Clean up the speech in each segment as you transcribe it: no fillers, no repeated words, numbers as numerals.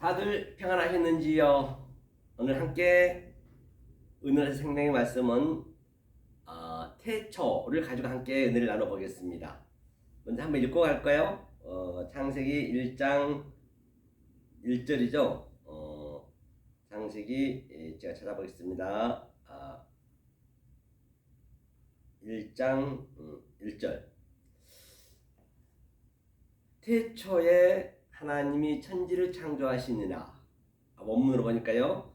다들 평안하셨는지요? 오늘 함께 은혜의 생명의 말씀은 태초를 가지고 함께 은혜를 나눠보겠습니다. 먼저 한번 읽고 갈까요? 창세기 1장 1절이죠. 창세기 제가 찾아보겠습니다. 1장 1절. 태초에 하나님이 천지를 창조하시느라. 원문으로 보니까요.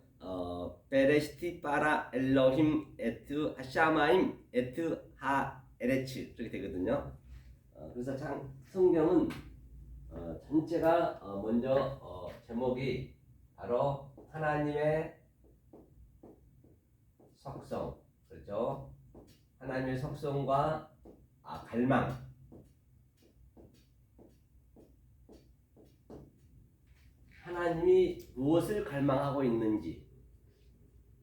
베레시티 파라 엘로힘 에트 하샤마임 에트 하 에레츠 이렇게 되거든요. 그래서 성경은 전체가 먼저 제목이 바로 하나님의 속성, 그렇죠? 하나님의 속성과 갈망. 하나님이 무엇을 갈망하고 있는지,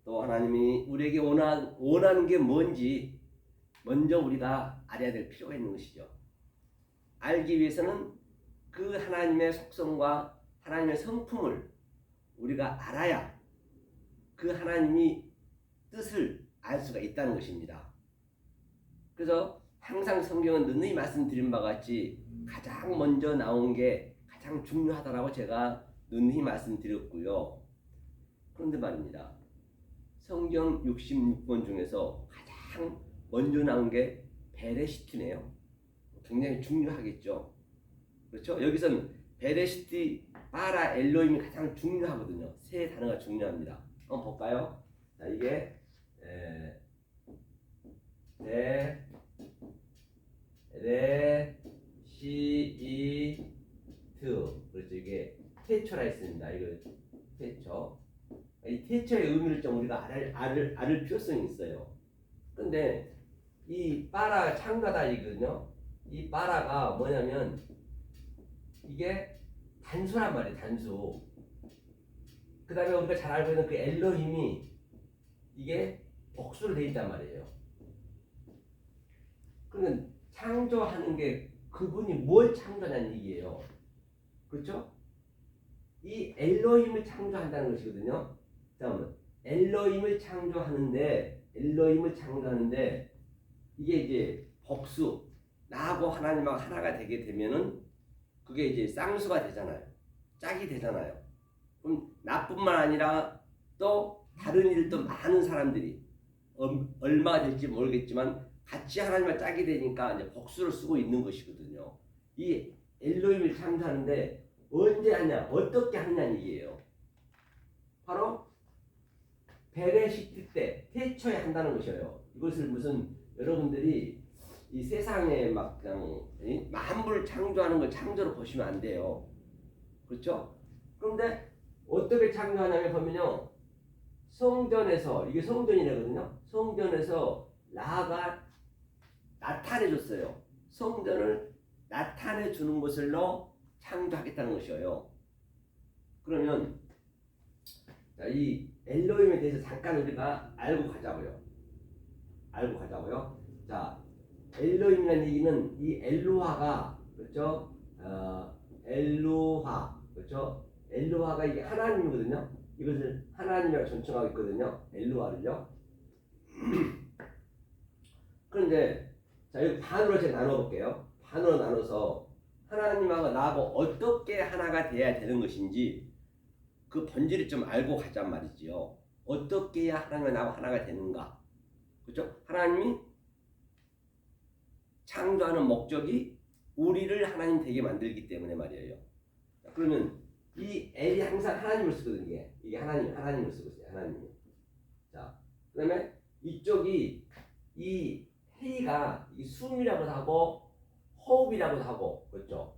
또 하나님이 우리에게 원하는 게 뭔지 먼저 우리가 알아야 될 필요가 있는 것이죠. 알기 위해서는 그 하나님의 속성과 하나님의 성품을 우리가 알아야 그 하나님이 뜻을 알 수가 있다는 것입니다. 그래서 항상 성경은 능히 말씀드린 바와 같이 가장 먼저 나온 게 가장 중요하다라고 제가 능히 말씀드렸고요. 그런데 말입니다. 성경 66권 중에서 가장 먼저 나온 게 베레시트네요. 굉장히 중요하겠죠. 그렇죠? 여기서는 베레시티 바라 엘로힘이 가장 중요하거든요. 세 단어가 중요합니다. 한번 볼까요? 자, 이게 레시이트, 그렇죠? 이게 태초라 했습니다. 이거 태초. 이 태초의 의미를 좀 우리가 알을 필요성이 있어요. 근데 이 빠라 창조하다 이거든요. 이 빠라가 뭐냐면 이게 단수란 말이에요. 단수. 그 다음에 우리가 잘 알고 있는 그 엘로힘이 이게 복수로 되어 있단 말이에요. 그러면 창조하는 게 그분이 뭘 창조하냐는 얘기예요. 그렇죠? 이 엘로힘을 창조한다는 것이거든요. 잠깐만. 엘로힘을 창조하는데 이게 이제 복수, 나하고 하나님하고 하나가 되게 되면은 그게 이제 쌍수가 되잖아요. 짝이 되잖아요. 그럼 나뿐만 아니라 또 다른 일도 많은 사람들이 얼마가 될지 모르겠지만 같이 하나님과 짝이 되니까 이제 복수를 쓰고 있는 것이거든요. 이 엘로힘을 창조하는데 언제 하냐, 어떻게 하느냐는 얘기예요. 바로 베레시트 때, 태초에 한다는 것이에요. 이것을 무슨 여러분들이 이 세상에 막 그냥 만물을 창조하는 걸 창조로 보시면 안 돼요. 그렇죠? 그런데 어떻게 창조하냐면 보면요. 성전에서, 이게 성전이라거든요. 성전에서 라가 나타내줬어요. 성전을 나타내주는 것을로 창조하겠다는 것이에요. 그러면 자, 이 엘로힘에 대해서 잠깐 우리가 알고 가자고요. 자, 엘로힘이라는 얘기는 이 엘로하가, 그렇죠? 엘로하, 그렇죠? 엘로하가 이게 하나님이거든요. 이것을 하나님이라고 존칭하고 있거든요. 엘로하를요. 그런데 자, 여기 반으로 제가 나눠볼게요. 반으로 나눠서 하나님하고 나하고 어떻게 하나가 돼야 되는 것인지 그 본질을 좀 알고 가잔 말이지요. 어떻게 해야 하나님과 나하고 하나가 되는가? 그렇죠? 하나님이 창조하는 목적이 우리를 하나님 되게 만들기 때문에 말이에요. 그러면 이 L이 항상 하나님을 쓰거든요. 이게 하나님을 쓰고 있어요. 하나님이. 자, 그다음에 이쪽이 이 헤이가 이 숨이라고도 하고 호흡이라고도 하고, 그렇죠?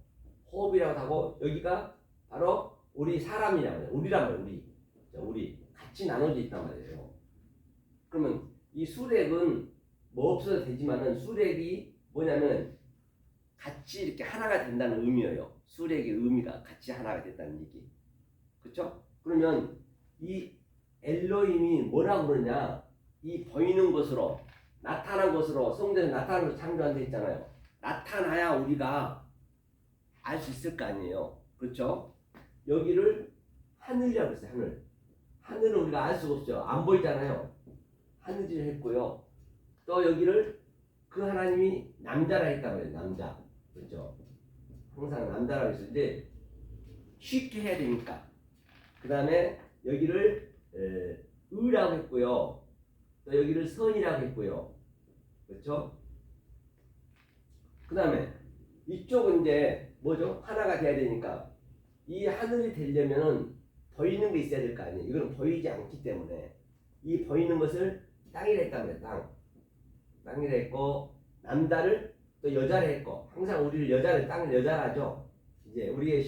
호흡이라고도 하고, 여기가 바로 우리 사람이라고 해요. 우리란 말이에요. 우리 같이 나눠져 있단 말이에요. 그러면 이 수렉은 뭐 없어도 되지만은 수렉이 뭐냐면 같이 이렇게 하나가 된다는 의미예요. 수렉의 의미가 같이 하나가 됐다는 얘기. 그렇죠? 그러면 이 엘로힘이 뭐라고 그러냐? 이 보이는 것으로, 나타난 것으로, 성전에 나타난 것으로 창조한 데 있잖아요. 나타나야 우리가 알 수 있을 거 아니에요. 그렇죠? 여기를 하늘이라고 했어요. 하늘. 하늘은 우리가 알 수가 없죠. 안 보이잖아요. 하늘을 했고요. 또 여기를 그 하나님이 남자라 했단 말이에요. 남자. 그렇죠? 항상 남자라고 했어요. 근데 쉽게 해야 되니까. 그 다음에 여기를 의라고 했고요. 또 여기를 선이라고 했고요. 그렇죠? 그 다음에 이쪽은 이제 뭐죠? 하나가 돼야 되니까 이 하늘이 되려면은 보이는 게 있어야 될 거 아니에요. 이거는 보이지 않기 때문에 이 보이는 것을 땅이라 했단 말이에요. 땅이라 했고 남자를 또 여자를 했고 항상 우리를 여자를 땅을 여자라 하죠. 이제 우리의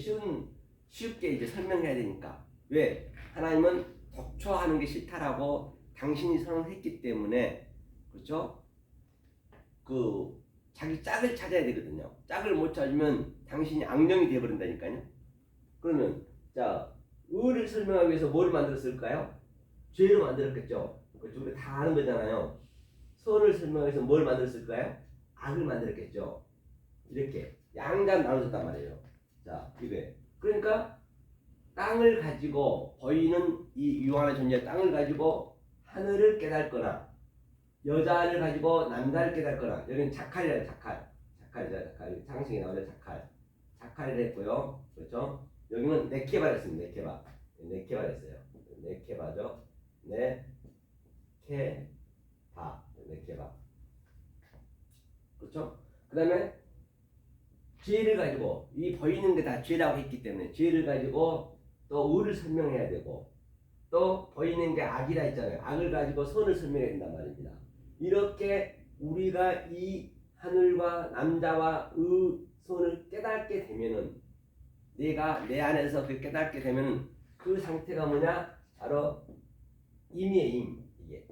쉽게 이제 설명해야 되니까 왜? 하나님은 독초하는 게 싫다라고 당신이 선언했기 때문에 그렇죠? 그 자기 짝을 찾아야 되거든요. 짝을 못 찾으면 당신이 악령이 되어버린다니까요. 그러면 자 의를 설명하기 위해서 뭘 만들었을까요? 죄를 만들었겠죠. 그렇죠? 우리 다 아는 거잖아요. 선을 설명하기 위해서 뭘 만들었을까요? 악을 만들었겠죠. 이렇게 양간 나눠졌단 말이에요. 자 이게 그러니까 땅을 가지고 보이는 이 유한한 존재 땅을 가지고 하늘을 깨닫거나 여자를 가지고 남자를 깨닫거나 여기는 자칼이라 자칼이죠. 자칼 상승이 나오죠. 자칼을 했고요. 그렇죠? 여기는 네케바를 했습니다. 네케바 했어요. 네케바죠. 네케바. 그렇죠? 그 다음에 죄를 가지고 이 보이는 게 다 죄라고 했기 때문에 죄를 가지고 또 의를 설명해야 되고 또 보이는 게 악이라 했잖아요. 악을 가지고 선을 설명해야 된단 말입니다. 이렇게 우리가 이 하늘과 남자와 의 선을 깨닫게 되면은 내가 내 안에서 그 깨닫게 되면은 그 상태가 뭐냐? 바로 임이에요. 이게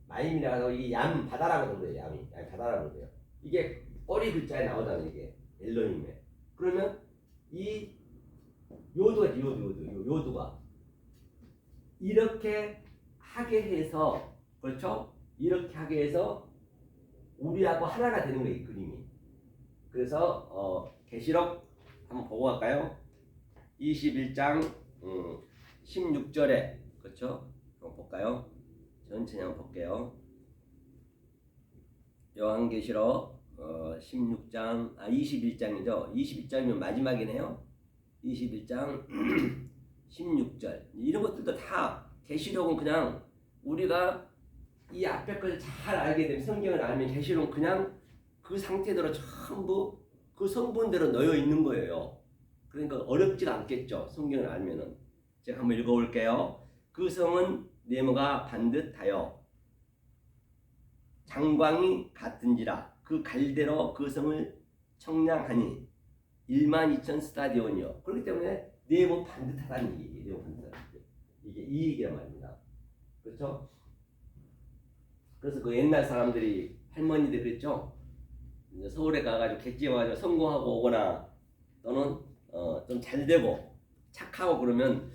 마임이라고 이게 얌 바다라고 그래요. 얌이 바다라고 그래요. 이게 꼬리 글자에 나오잖아요. 이게 엘로힘에. 그러면 이 요도가 요도가 이렇게 하게 해서 그렇죠? 이렇게 하게 해서 우리하고 하나가 되는 거예요. 이 그림이. 그래서 계시록 한번 보고 갈까요? 21장 16절에 그렇죠? 한번 볼까요? 전체 한번 볼게요. 요한계시록 16장 21장이죠. 21장이면 마지막이네요. 21장 16절 이런 것들도 다 계시록은 그냥 우리가 이 앞에 것을 잘 알게 되면 성경을 알면 계시록은 그냥 그 상태대로 전부 그 성분대로 놓여 있는 거예요. 그러니까 어렵지가 않겠죠. 성경을 알면은. 제가 한번 읽어볼게요. 그 성은 네모가 반듯하여 장광이 같은지라 그 갈대로 그 성을 청량하니 12,000 스타디온이요. 그렇기 때문에 네모 반듯하다는 얘기예요. 네모 반듯하다. 이게 이 얘기란 말입니다. 그렇죠? 그래서 그 옛날 사람들이 할머니들 그랬죠. 이제 서울에 가가지고 객지에 와가지고 성공하고 오거나 또는 좀 잘되고 착하고 그러면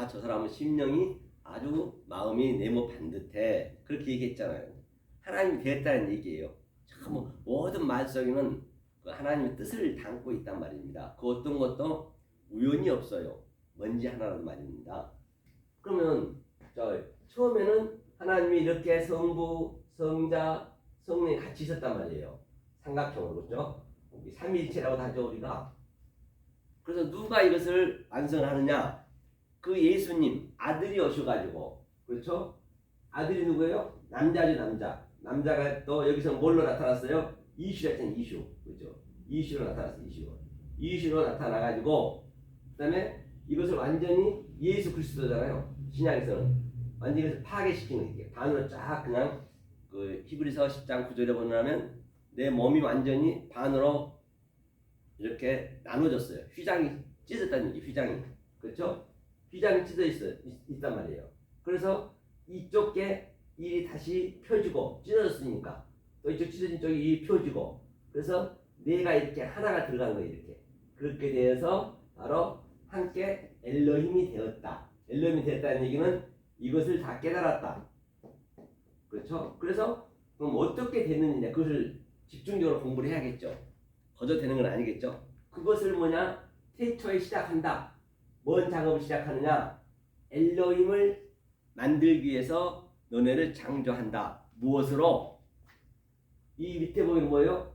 저 사람은 심령이 아주 마음이 네모 반듯해 그렇게 얘기했잖아요. 하나님이 되었다는 얘기예요. 참 모든 말 속에는 그 하나님의 뜻을 담고 있단 말입니다. 그 어떤 것도 우연이 없어요. 뭔지 하나라도 말입니다. 그러면 처음에는 하나님이 이렇게 성부, 성자, 성령이 같이 있었단 말이에요. 삼각형으로 그렇죠? 삼위일체라고 하죠 우리가. 그래서 누가 이것을 완성하느냐? 그 예수님 아들이 오셔가지고 그렇죠? 아들이 누구예요? 남자죠 남자. 남자가 또 여기서 뭘로 나타났어요? 이슈였잖아요. 이슈 그렇죠? 이슈로 나타났어요. 이슈로 나타나가지고 그다음에 이것을 완전히 예수 그리스도잖아요. 신약에서는 완전히 이것을 파괴시키는 게 반으로 쫙 그냥 그 히브리서 10장 9절에 보면 내 몸이 완전히 반으로 이렇게 나눠졌어요. 휘장이 찢었다는 얘기. 휘장이 그렇죠? 휘장이 찢어 있단 말이에요. 그래서 이쪽 게 일이 다시 펴지고 찢어졌으니까 또 이쪽 찢어진 쪽이 일이 펴지고 그래서 내가 이렇게 하나가 들어간 거예요. 이렇게 그렇게 되어서 바로 함께 엘로힘이 되었다. 엘로힘이 되었다는 얘기는 이것을 다 깨달았다. 그렇죠? 그래서 그럼 어떻게 되느냐 그것을 집중적으로 공부를 해야겠죠. 거저 되는 건 아니겠죠. 그것을 뭐냐? 태초에 시작한다. 뭔 작업을 시작하느냐? 엘로힘을 만들기 위해서 너네를 창조한다. 무엇으로? 이 밑에 보이는 뭐예요?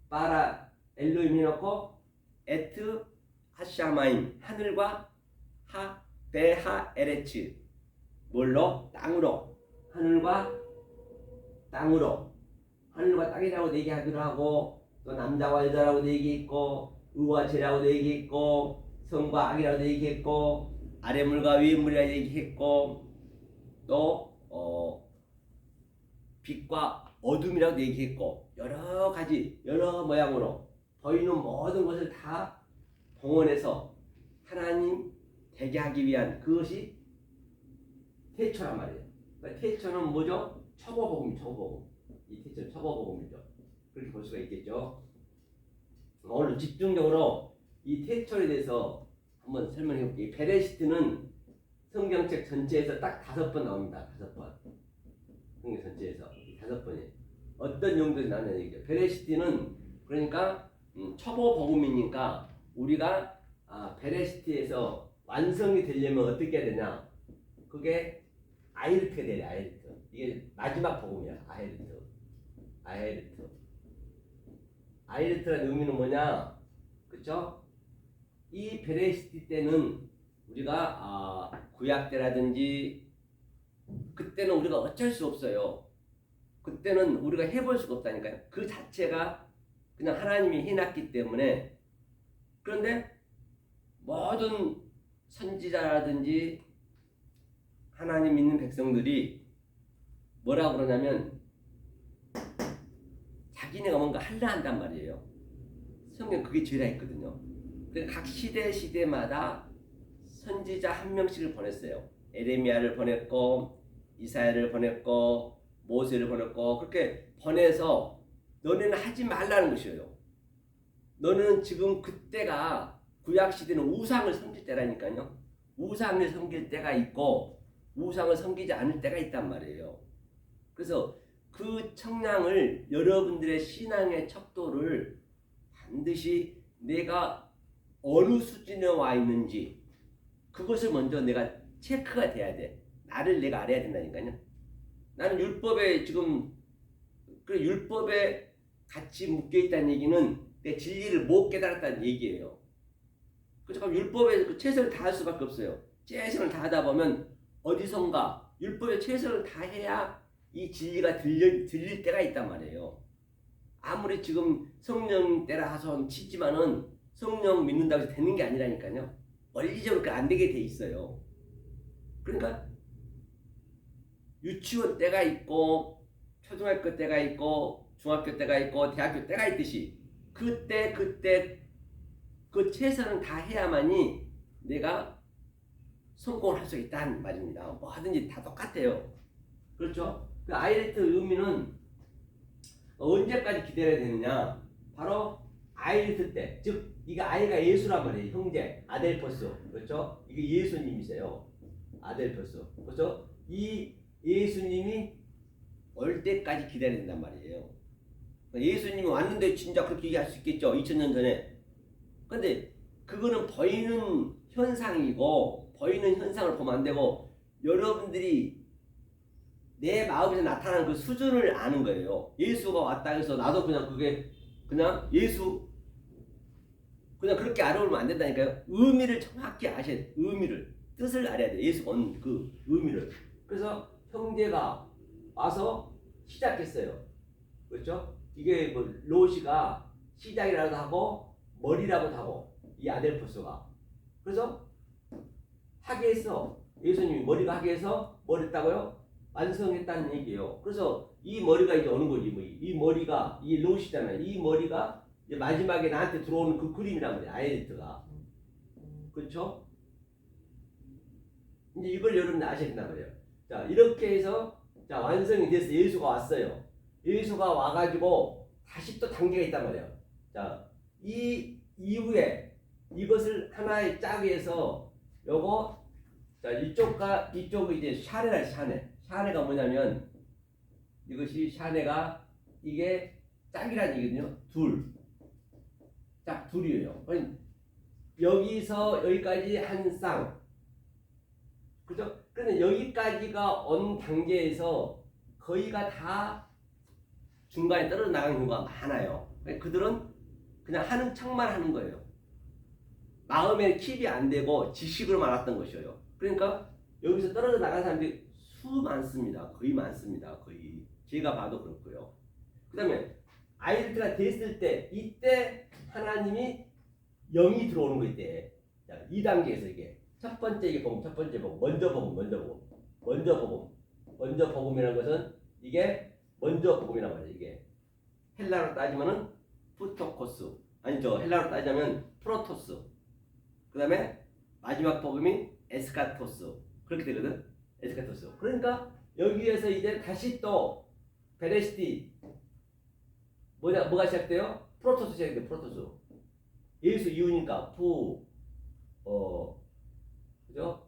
바라 엘로힘이 넣고 에트 하샤마임 하늘과 하 베하 에레츠 뭘로? 땅으로. 하늘과 땅으로. 하늘과 땅이라고 얘기하기도 하고 또 남자와 여자라고도 얘기했고 의와 죄라고도 얘기했고 성과 악이라고도 얘기했고 아래물과 위물이라고 얘기했고 또 빛과 어둠이라고 얘기했고 여러 가지 여러 모양으로 보이는 모든 것을 다 동원해서 하나님 되게 하기 위한 그것이 태초란 말이에요. 그러니까 태초는 뭐죠? 초보복음, 초보복음. 이 태초는 초보복음이죠. 그렇게 볼 수가 있겠죠. 오늘 집중적으로 이 태초에 대해서 한번 설명해 볼게요. 베레시트는 성경책 전체에서 딱 5번 나옵니다. 5번. 성경 전체에서 5번이에요. 어떤 용도에서 나오는 얘기죠. 베레시트는 그러니까 초보 복음이니까 우리가 베레시트에서 완성이 되려면 어떻게 해야 되냐? 그게 아이르트가 돼야 돼. 아이르트. 이게 마지막 복음이야. 아이르트. 아이르트. 아이르트라는 의미는 뭐냐? 그쵸? 이 베레시트 때는 우리가 구약 때라든지 그때는 우리가 어쩔 수 없어요. 그때는 우리가 해볼 수가 없다니까요. 그 자체가 그냥 하나님이 해놨기 때문에. 그런데 모든 선지자라든지 하나님 믿는 백성들이 뭐라고 그러냐면 자기네가 뭔가 하려 한단 말이에요. 성경 그게 죄라 했거든요. 그러니까 각 시대마다 선지자 한 명씩을 보냈어요. 에레미야를 보냈고 이사야를 보냈고 모세를 보냈고 그렇게 보내서 너네는 하지 말라는 것이에요. 너는 지금 그때가 구약 시대는 우상을 섬길 때라니까요. 우상을 섬길 때가 있고 우상을 섬기지 않을 때가 있단 말이에요. 그래서 그 청량을 여러분들의 신앙의 척도를 반드시 내가 어느 수준에 와 있는지 그것을 먼저 내가 체크가 돼야 돼. 나를 내가 알아야 된다니까요. 나는 율법에 지금 그 율법에 같이 묶여 있다는 얘기는 내 진리를 못 깨달았다는 얘기예요. 그래서 율법에 그 최선을 다할 수밖에 없어요. 최선을 다하다 보면 어디선가 율법에 최선을 다해야 이 진리가 들릴 때가 있단 말이에요. 아무리 지금 성령 때라 하선 치지만은 성령 믿는다고 해서 되는 게 아니라니까요. 원리적으로 안 되게 돼 있어요. 그러니까 유치원 때가 있고 초등학교 때가 있고 중학교 때가 있고 대학교 때가 있듯이 그때 그 최선을 다해야만이 내가 성공을 할 수 있다는 말입니다. 뭐 하든지 다 똑같아요. 그렇죠? 그 아이레트 의미는 언제까지 기다려야 되느냐? 바로 아이레트 때, 즉 이게 아이가 예수란 말이에요. 형제 아델포스, 그렇죠? 이게 예수님이세요. 아델포스, 그렇죠? 이 예수님이 올 때까지 기다려야 된단 말이에요. 예수님이 왔는데 진짜 그렇게 얘기할 수 있겠죠? 2000년 전에. 근데 그거는 보이는 현상이고 보이는 현상을 보면 안 되고 여러분들이 내 마음에서 나타나는 그 수준을 아는 거예요. 예수가 왔다 해서 나도 그냥 그게 그냥 예수 그냥 그렇게 알아보면 안 된다니까요. 의미를 정확히 아셔야 돼. 의미를 뜻을 알아야 돼. 예수가 온 그 의미를. 그래서 형제가 와서 시작했어요. 그렇죠? 이게 뭐 로시가 시작이라고 하고 머리라고도 하고 이 아델포스가 그래서 하게 했어. 예수님이 머리가 하게 해서 뭘 했다고요? 완성했다는 얘기예요. 그래서 이 머리가 이제 오는 거지. 뭐. 이 머리가 이 로시잖아요. 이 머리가 이제 마지막에 나한테 들어오는 그 그림이란 말이야. 아이레트가. 그렇죠? 이제 이걸 여러분들 아셔야 된단 말이에요. 자, 이렇게 해서 자, 완성이 돼서 예수가 왔어요. 예수가 와가지고 다시 또 단계가 있단 말이에요. 자, 이 이후에 이것을 하나의 짝에서 요거 자, 이쪽과 이쪽이 이제 샤네라 샤네. 샤네가 뭐냐면 이것이 샤네가 이게 짝이라는 얘기거든요. 둘. 짝 둘이에요. 여기서 여기까지 한 쌍. 그죠? 그런데 여기까지가 온 단계에서 거의가 다 중간에 떨어져 나가는 경우가 많아요. 그들은 그냥 하는 척만 하는 거예요. 마음에 킵이 안 되고 지식으로만 알았던 것이에요. 그러니까 여기서 떨어져 나간 사람들이 많습니다. 거의 많습니다. 거의 제가 봐도 그렇고요. 그 다음에 아이들가 됐을 때 이때 하나님이 영이 들어오는 거 이때. 자, 2단계에서 이게 첫 번째 이게 복음, 첫 번째 복음, 먼저 복음, 먼저 복음이라는 것은 이게 먼저 복음이란 말이에요. 이게 헬라로 따지면은 푸토코스, 아니죠. 헬라로 따지면 프로토스. 그 다음에 마지막 복음이 에스카토스. 그렇게 되거든. 에스카토스. 그러니까 여기에서 이제 다시 또 베레시티 뭐가 시작돼요? 프로토스 시작돼요. 프로토스. 예수 이유니까 그죠?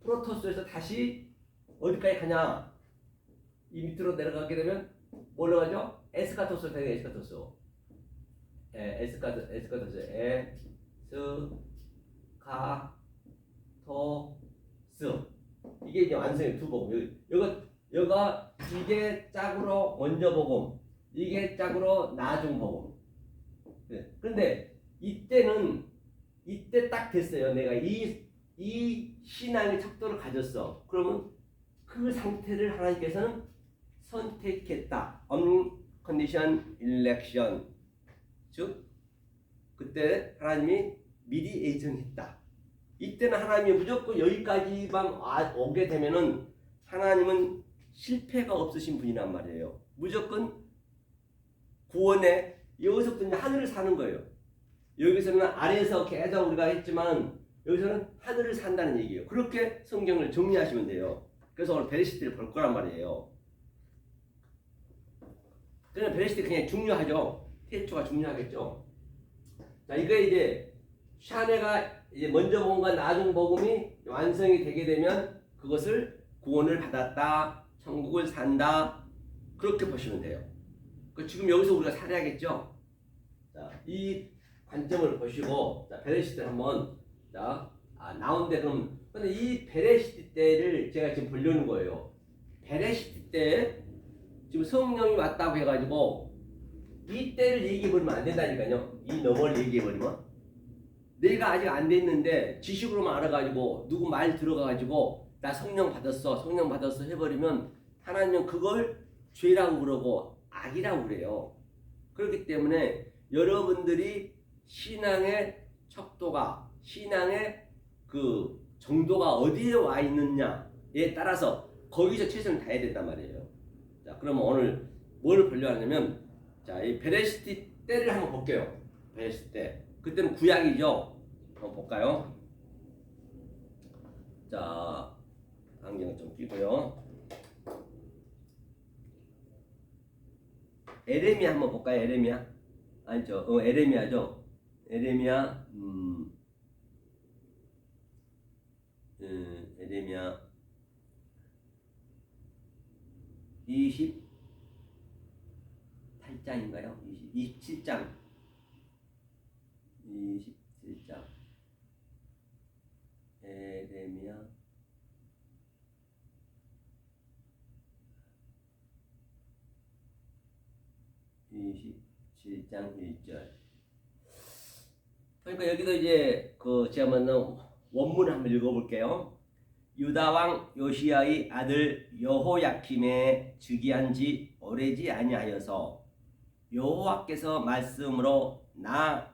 프로토스에서 다시 어디까지 가냐? 이 밑으로 내려가게 되면 뭘로 가죠? 에스카토스로 되는 에스카토스. 에스카토스. 이게 이제 완성의 두 복음. 여가 이게 짝으로 먼저 복음, 이게 짝으로 나중 복음. 그런데 이때 딱 됐어요. 내가 이 신앙의 척도를 가졌어. 그러면 그 상태를 하나님께서는 선택했다. unconditional election. 즉 그때 하나님이 미리 예정했다. 이때는 하나님이 무조건 여기까지만 오게 되면은 하나님은 실패가 없으신 분이란 말이에요. 무조건 구원에 여기서부터 이제 하늘을 사는 거예요. 여기서는 아래에서 계속 우리가 했지만 여기서는 하늘을 산다는 얘기예요. 그렇게 성경을 정리하시면 돼요. 그래서 오늘 베레시트를 볼 거란 말이에요. 그냥 베레시트 그냥 중요하죠. 태초가 중요하겠죠. 자, 이거 이제 샤네가 이제 먼저 복음과 나중 복음이 완성이 되게 되면 그것을 구원을 받았다, 천국을 산다, 그렇게 보시면 돼요. 지금 여기서 우리가 살아야겠죠. 자, 이 관점을 보시고 자, 베레시트 한번 나온데 그럼 근데 이 베레시트 때를 제가 지금 보려는 거예요. 베레시트 때 지금 성령이 왔다고 해가지고 이 때를 얘기해버리면 안 된다니까요. 이 너머를 얘기해버리면 내가 아직 안 됐는데 지식으로만 알아가지고 누구 말 들어가가지고 나 성령 받았어 해버리면 하나님은 그걸 죄라고 그러고 악이라고 그래요. 그렇기 때문에 여러분들이 신앙의 척도가 신앙의 그 정도가 어디에 와 있느냐에 따라서 거기서 최선을 다해야 된단 말이에요. 자, 그러면 오늘 뭘 보려 하냐면 자, 이 베레시티 때를 한번 볼게요. 베레시티 때. 그때는 구약이죠. 한번 볼까요? 자, 안경을 좀 끼고요. 에레미야 한번 볼까요? 에레미야? 아니죠. 에레미야죠. 에레미야, 에레미야 28장인가요? 27장. 27장. 에레미야 27장 1절. 그러니까 여기도 이제 제가 만난 원문을 한번 읽어볼게요. 유다 왕 요시야의 아들 여호야킴의 즉위한 지 오래지 아니하여서 여호와께서 말씀으로 나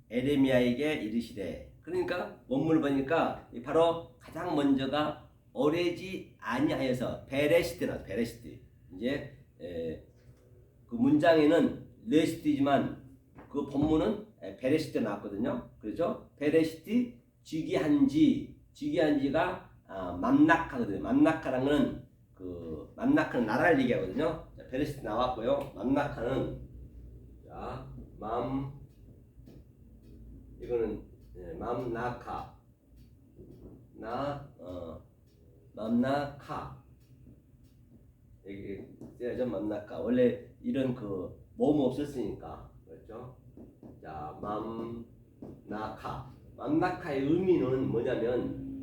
에레미야에게 이르시되. 그러니까 원문을 보니까 바로 가장 먼저가 오래지 아니하여서 베레시트나 베레시트. 이제 그 문장에는 레시트지만 그 본문은 베레시트 나왔거든요. 그렇죠? 베레시트 즉위한 지가 맘나카거든요. 맘나카라는 거는 맘나카는 나라를 얘기하거든요. 자, 베레시트 나왔고요. 맘나카는 이거는 맘나카 맘나카 여기 써야죠. 맘나카. 원래 이런 뭐뭐 없었으니까 그렇죠. 자, 맘나카의 의미는 뭐냐면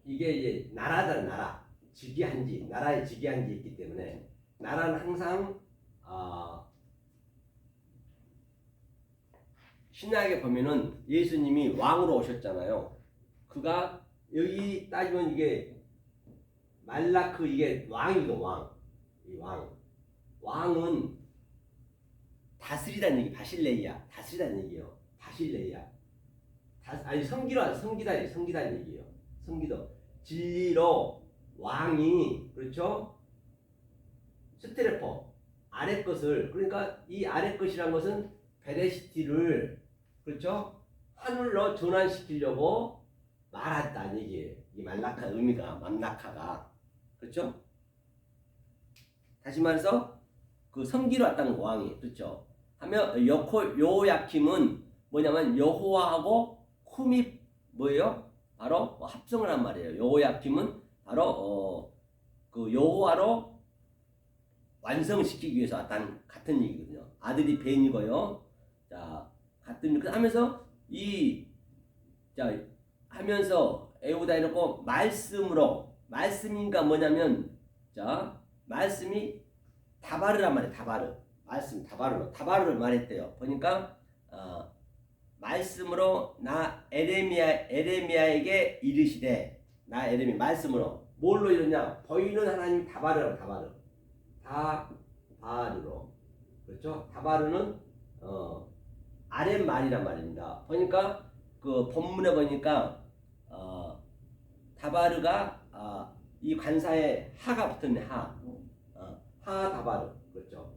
이게 이제 나라다 나라 즉위한지 나라의 즉위한지 있기 때문에 나라는 항상 신약에 보면은 예수님이 왕으로 오셨잖아요. 그가 여기 따지면 이게 말라크 이게 왕이고 왕. 이 왕은 다스리다는 얘기 바실레이야. 다스리다는 얘기예요. 바실레이야. 아니 성기다는 얘기예요. 성기도 진리로 왕이 그렇죠? 스테레포 아래 것을 그러니까 이 아래 것이란 것은 베레시티를 그렇죠? 하늘로 전환시키려고 말했다는 얘기예요. 이 말라카 의미가 맘라카가 그렇죠? 다시 말해서 그 섬기러 왔다는 왕이 그렇죠? 하면 요야킴은 뭐냐면 여호와하고 쿰이 뭐예요? 바로 합성을 한 말이에요. 여호야킴은 바로 그 여호와로 완성시키기 위해서 왔다는 같은 얘기거든요. 아들이 벤이고요. 자 같은 하면서 하면서 에우다 이렇고 말씀인가 뭐냐면 자 말씀이 다바르란 말이에요. 다바르를 말했대요. 보니까 말씀으로 나 에레미야에게 이르시되 나 에레미야 말씀으로 뭘로 이러냐 보이는 하나님 다바르로 그렇죠? 다바르는 아랫말이란 말입니다. 보니까 그 본문에 보니까 다바르가 이 관사에 하가 붙었네. 하 다바르 그렇죠.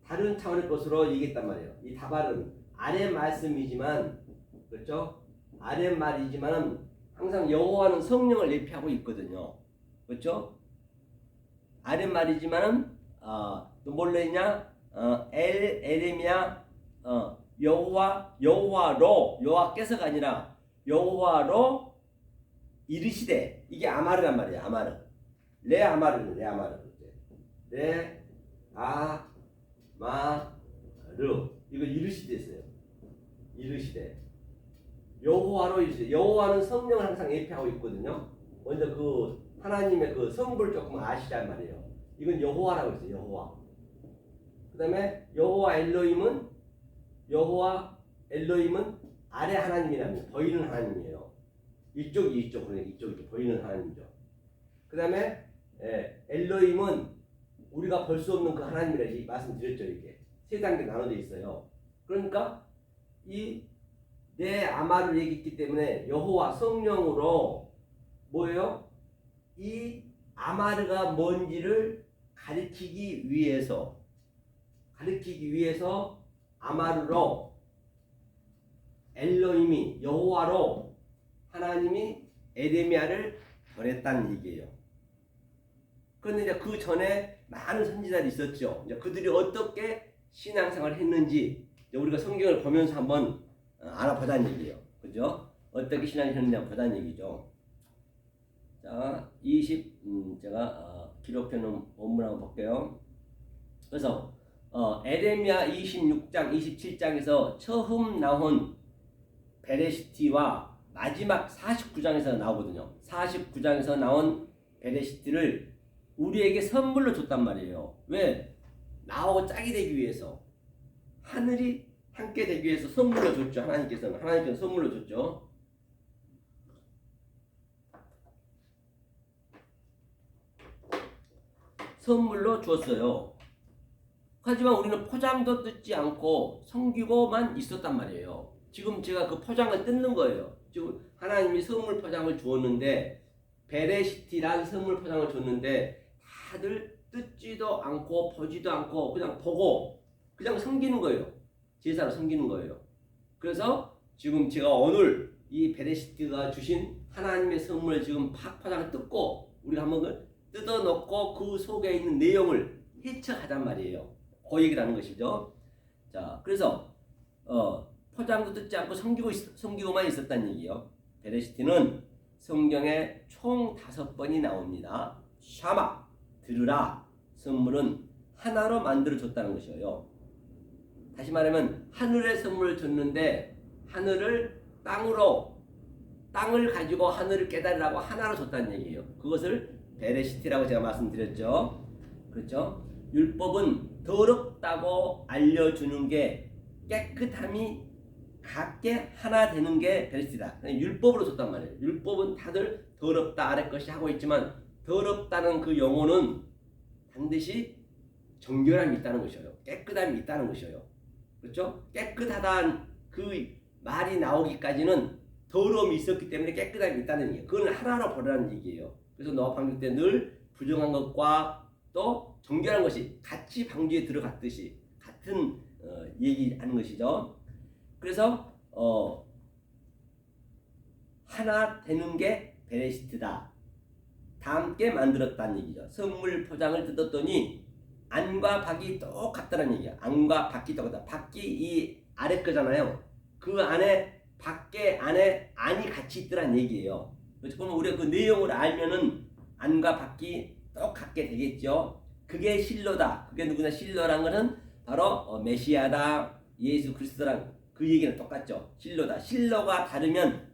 다른 차원의 것으로 얘기했단 말이에요. 이 다바르는 아랫 말씀이지만 그렇죠. 아랫 말이지만 항상 여호와는 성령을 예표하고 있거든요. 그렇죠. 아랫 말이지만은 또 뭘로 했냐 에레미야 여호와께서가 아니라 여호와로 이르시되 이게 아마르란 말이에요. 아마르 레아마르 이거 이르시되 있어요. 이르시되 여호와로 이르시되 여호와는 성령을 항상 예표하고 있거든요. 먼저 그 하나님의 그 성부를 조금 아시란 말이에요. 이건 여호와라고 했어요. 여호와. 그 다음에 여호와 엘로힘은 아래 하나님이랍니다. 보이는 하나님이에요. 이쪽 그러니까 이쪽 보이는 하나님이죠. 그 다음에 엘로힘은 우리가 볼 수 없는 그 하나님이라고 말씀드렸죠. 이게 세 단계 나눠져 있어요. 그러니까 이 내 아마를 얘기했기 때문에 여호와 성령으로 뭐예요? 이 아마르가 뭔지를 가리키기 위해서 아마르로 엘로힘이 여호와로 하나님이 에레미야를 보냈다는 얘기예요. 그런데 이제 그 전에 많은 선지자들이 있었죠. 이제 그들이 어떻게 신앙생활을 했는지 우리가 성경을 보면서 한번 알아보자는 얘기예요. 그죠? 어떻게 신앙을 했느냐 보자는 얘기죠. 자, 제가 기록해 놓은 본문 한번 볼게요. 그래서 에레미야 26장 27장에서 처음 나온 베레시티와 마지막 49장에서 나오거든요. 49장에서 나온 베레시티를 우리에게 선물로 줬단 말이에요. 왜? 나하고 짝이 되기 위해서 하늘이 함께 되기 위해서 선물로 줬죠. 하나님께서 선물로 줬죠. 선물로 주었어요. 하지만 우리는 포장도 뜯지 않고 섬기고만 있었단 말이에요. 지금 제가 그 포장을 뜯는 거예요. 지금 하나님이 선물 포장을 주었는데 베레시티란 선물 포장을 줬는데 다들 뜯지도 않고 보지도 않고 그냥 보고 그냥 섬기는 거예요. 제사로 섬기는 거예요. 그래서 지금 제가 오늘 이 베레시티가 주신 하나님의 선물을 지금 포장을 뜯고 우리가 한번 뜯어놓고 그 속에 있는 내용을 해석하단 말이에요. 그 얘기를 하는 것이죠. 자, 그래서 포장도 뜯지 않고 섬기고만 있었다는 얘기예요. 베레시티는 성경에 총 5번이 나옵니다. 샤마, 들으라, 선물은 하나로 만들어줬다는 것이에요. 다시 말하면 하늘의 선물을 줬는데 하늘을 땅으로 땅을 가지고 하늘을 깨달으라고 하나로 줬다는 얘기예요. 그것을 베레시티라고 제가 말씀드렸죠. 그렇죠? 율법은 더럽다고 알려주는 게 깨끗함이 같게 하나 되는 게 베레시티다. 율법으로 줬단 말이에요. 율법은 다들 더럽다 아래 것이 하고 있지만 더럽다는 그 용어는 반드시 정결함이 있다는 것이에요. 깨끗함이 있다는 것이에요. 그렇죠? 깨끗하다는 그 말이 나오기까지는 더러움이 있었기 때문에 깨끗함이 있다는 얘기예요. 그건 하나로 보라는 얘기예요. 그래서 노아 방주 때 늘 부정한 것과 또 정결한 것이 같이 방주에 들어갔듯이 같은 얘기하는 것이죠. 그래서 하나 되는 게 베레시트다. 다 함께 만들었다는 얘기죠. 선물 포장을 뜯었더니 안과 박이 똑같다는 얘기야. 안과 박이 똑같다. 박이 이 아래 거잖아요. 그 안에 밖에 안에 안이 같이 있더란 얘기예요. 그러면 우리가 그 내용을 알면은 안과 밖이 똑같게 되겠죠. 그게 실로다. 그게 누구나 실로란 것은 바로 메시아다. 예수 그리스도랑 그 얘기는 똑같죠. 실로다. 실로가 다르면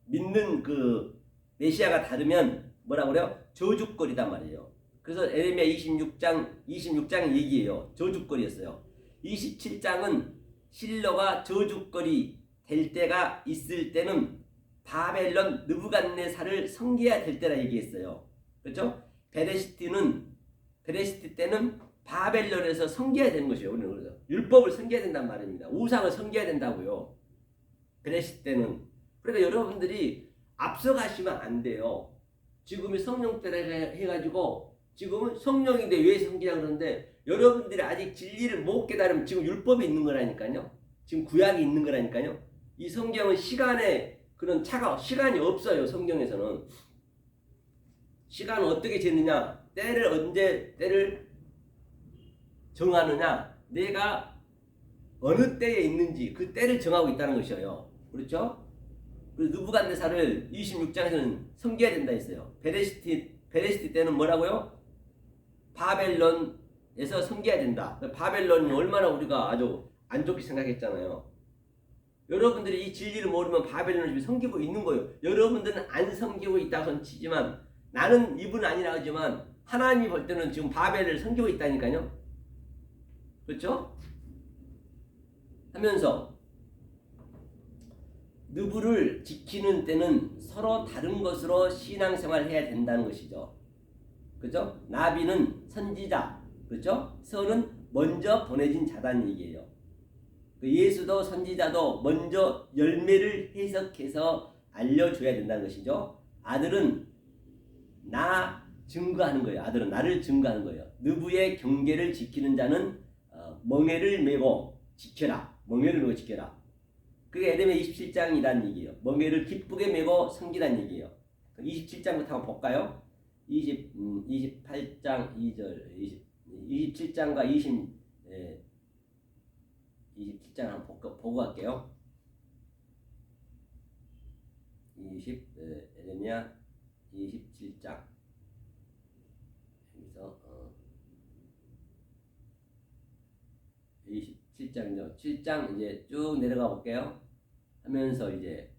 믿는 그 메시아가 다르면 뭐라고 그래요? 저주거리단 말이에요. 그래서 에레미야 26장 얘기예요. 저주거리였어요. 27장은 실로가 저주거리 될 때가 있을 때는 바벨론 느부갓네살을 섬겨야 될 때라 얘기했어요. 그렇죠? 베레시티 때는 바벨론에서 섬겨야 되는 것이에요. 우리는 그래서 율법을 섬겨야 된단 말입니다. 우상을 섬겨야 된다고요. 베레시티 때는. 그러니까 여러분들이 앞서가시면 안 돼요. 지금이 성령 때라 해가지고 지금은 성령인데 왜 섬기냐 그러는데 여러분들이 아직 진리를 못 깨달으면 지금 율법이 있는 거라니까요. 지금 구약이 있는 거라니까요. 이 성경은 시간에 그런 시간이 없어요. 성경에서는. 시간은 어떻게 재느냐? 때를 정하느냐? 내가 어느 때에 있는지 그 때를 정하고 있다는 것이에요. 그렇죠? 그래서 느부갓네살을 26장에서는 섬겨야 된다 했어요. 베레시티 때는 뭐라고요? 바벨론에서 섬겨야 된다. 바벨론은 얼마나 우리가 아주 안 좋게 생각했잖아요. 여러분들이 이 진리를 모르면 바벨론을 지금 섬기고 있는 거예요. 여러분들은 안 섬기고 있다고 치지만 나는 입은 아니라 하지만 하나님이 볼 때는 지금 바벨을 섬기고 있다니까요. 그렇죠? 하면서 느부를 지키는 때는 서로 다른 것으로 신앙생활을 해야 된다는 것이죠. 그죠? 나비는 선지자, 그렇죠? 서는 먼저 보내진 자다는 얘기예요. 예수도 선지자도 먼저 열매를 해석해서 알려줘야 된다는 것이죠. 아들은 나 증거하는 거예요. 아들은 나를 증거하는 거예요. 느부의 경계를 지키는 자는 멍에를 메고 지켜라. 멍에를 메고 지켜라. 그게 에레미야 27장이라는 얘기예요. 멍에를 기쁘게 메고 섬기라는 얘기예요. 27장부터 한번 볼까요? 28장 2절 27장과 27장 한번 보고 갈게요. 에레미야 27장 여기서 27장이죠. 7장 이제 쭉 내려가 볼게요. 하면서 이제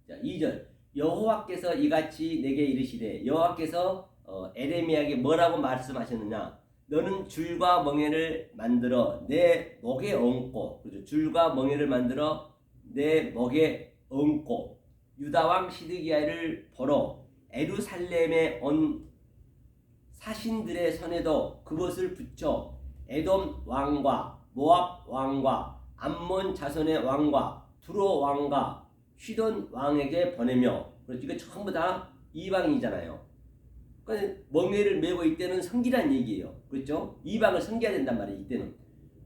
자 2절 여호와께서 이같이 내게 이르시되 여호와께서 에레미야에게 뭐라고 말씀하셨느냐? 너는 줄과 멍에를 만들어 내 목에 얹고, 그렇죠? 줄과 멍에를 만들어 내 목에 얹고 유다 왕 시드기야를 보러 예루살렘에 온 사신들의 손에도 그것을 붙여 에돔 왕과 모압 왕과 암몬 자손의 왕과 두로 왕과 시돈 왕에게 보내며, 그렇죠? 이거 전부 다 이방이잖아요. 그러니까 멍에를 메고 이때는 섬기란 얘기예요. 그렇죠? 이방을 섬겨야 된단 말이에요. 이때는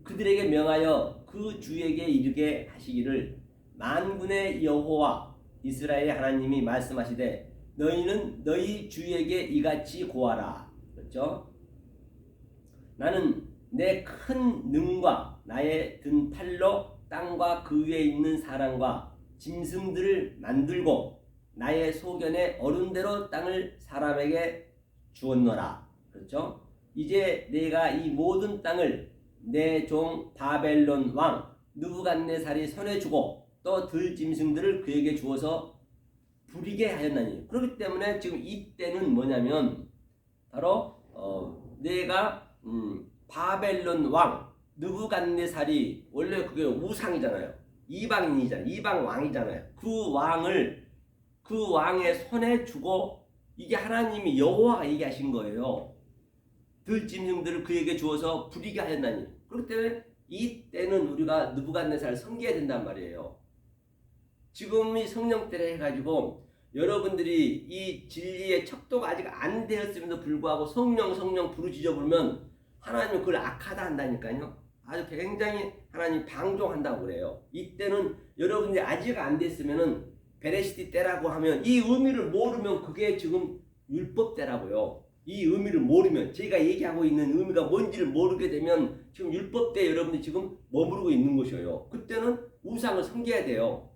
그들에게 명하여 그 주에게 이르게 하시기를 만군의 여호와 이스라엘의 하나님이 말씀하시되 너희는 너희 주에게 이같이 고하라. 그렇죠? 나는 내 큰 능과 나의 든 팔로 땅과 그 위에 있는 사람과 짐승들을 만들고 나의 소견에 어른대로 땅을 사람에게 주었노라. 그렇죠? 이제 내가 이 모든 땅을 내 종 바벨론 왕 느부갓네살이 손에 주고 또 들짐승들을 그에게 주어서 부리게 하였나니. 그렇기 때문에 지금 이때는 뭐냐면 바로 내가 바벨론 왕 느부갓네살이 원래 그게 우상이잖아요. 이방인이잖아요. 이방 왕이잖아요. 그 왕의 손에 주고 이게 하나님이 여호와가 얘기하신 거예요. 들짐승들을 그에게 주어서 부리게 하였나니. 그렇기 때문에 이때는 우리가 느부갓네살을 섬겨야 된단 말이에요. 지금이 성령 때라 해가지고 여러분들이 이 진리의 척도가 아직 안 되었음에도 불구하고 성령 부르짖어 부르면 하나님은 그걸 악하다 한다니까요. 아주 굉장히 하나님 방종한다고 그래요. 이때는 여러분들이 아직 안 됐으면은 베레시티 때라고 하면 이 의미를 모르면 그게 지금 율법 때라고요. 이 의미를 모르면 제가 얘기하고 있는 의미가 뭔지를 모르게 되면 지금 율법 때 여러분들이 지금 머무르고 있는 것이에요. 그때는 우상을 섬겨야 돼요.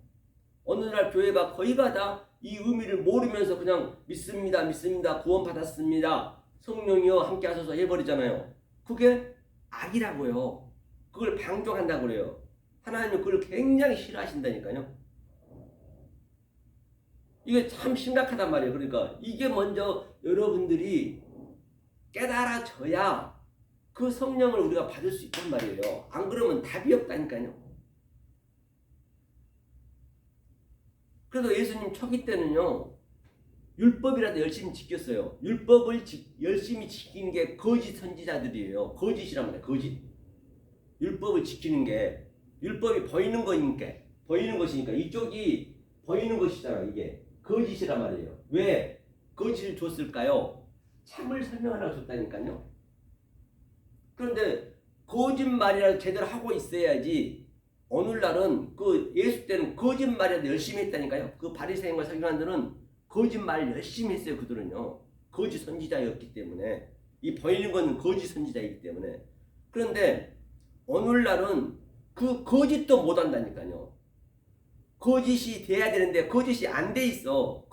어느 날 교회가 거의가 다 이 의미를 모르면서 그냥 믿습니다 구원 받았습니다 성령이여 함께 하소서 해버리잖아요. 그게 악이라고요. 그걸 방종한다고 그래요. 하나님은 그걸 굉장히 싫어하신다니까요. 이게 참 심각하단 말이에요. 그러니까 이게 먼저 여러분들이 깨달아져야 그 성령을 우리가 받을 수 있단 말이에요. 안 그러면 답이 없다니까요. 그래서 예수님 초기 때는요, 율법이라도 열심히 지켰어요. 율법을 열심히 지키는 게 거짓 선지자들이에요. 거짓이란 말이에요. 거짓. 율법을 지키는 게 율법이 보이는 것이니까 이쪽이 보이는 것이잖아요. 이게 거짓이란 말이에요. 왜 거짓을 줬을까요? 참을 설명하라고 줬다니까요. 그런데 거짓말이라도 제대로 하고 있어야지. 오늘날은 그 예수 때는 거짓말이라도 열심히 했다니까요. 그 바리새인과 서기관들은 거짓말 열심히 했어요. 그들은요. 거짓 선지자였기 때문에. 이 보이는 건 거짓 선지자이기 때문에. 그런데 오늘날은 그 거짓도 못한다니까요. 거짓이 돼야 되는데 거짓이 안 돼 있어.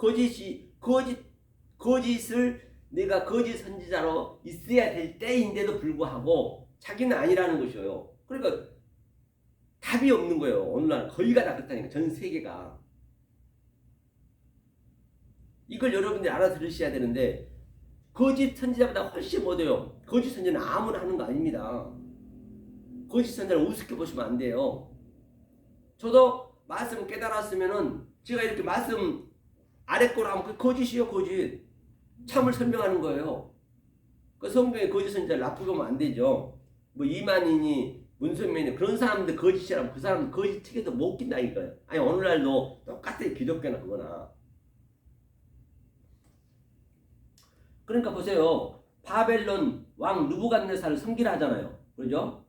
거짓을 내가 거짓 선지자로 있어야 될 때인데도 불구하고 자기는 아니라는 것이에요. 그러니까 답이 없는 거예요. 오늘날 거의가 다 그렇다니까. 전 세계가. 이걸 여러분들이 알아들으셔야 되는데 거짓 선지자보다 훨씬 못해요. 거짓 선지자는 아무나 하는 거 아닙니다. 거짓 선지자를 우습게 보시면 안 돼요. 저도 말씀 깨달았으면은 제가 이렇게 말씀 아래 거로 하면 그 거짓이요. 거짓. 참을 설명하는 거예요. 그 성경에 거짓 선지자를 나쁘게 보면 안 되죠. 뭐 이만희니 문선민이 그런 사람들 거짓이라면 그 사람은 거짓 책에도 못 낀다니까요. 아니 오늘날도 똑같아. 기독교나 그거나. 그러니까 보세요. 바벨론 왕 느부갓네살을 섬기라 하잖아요. 그죠?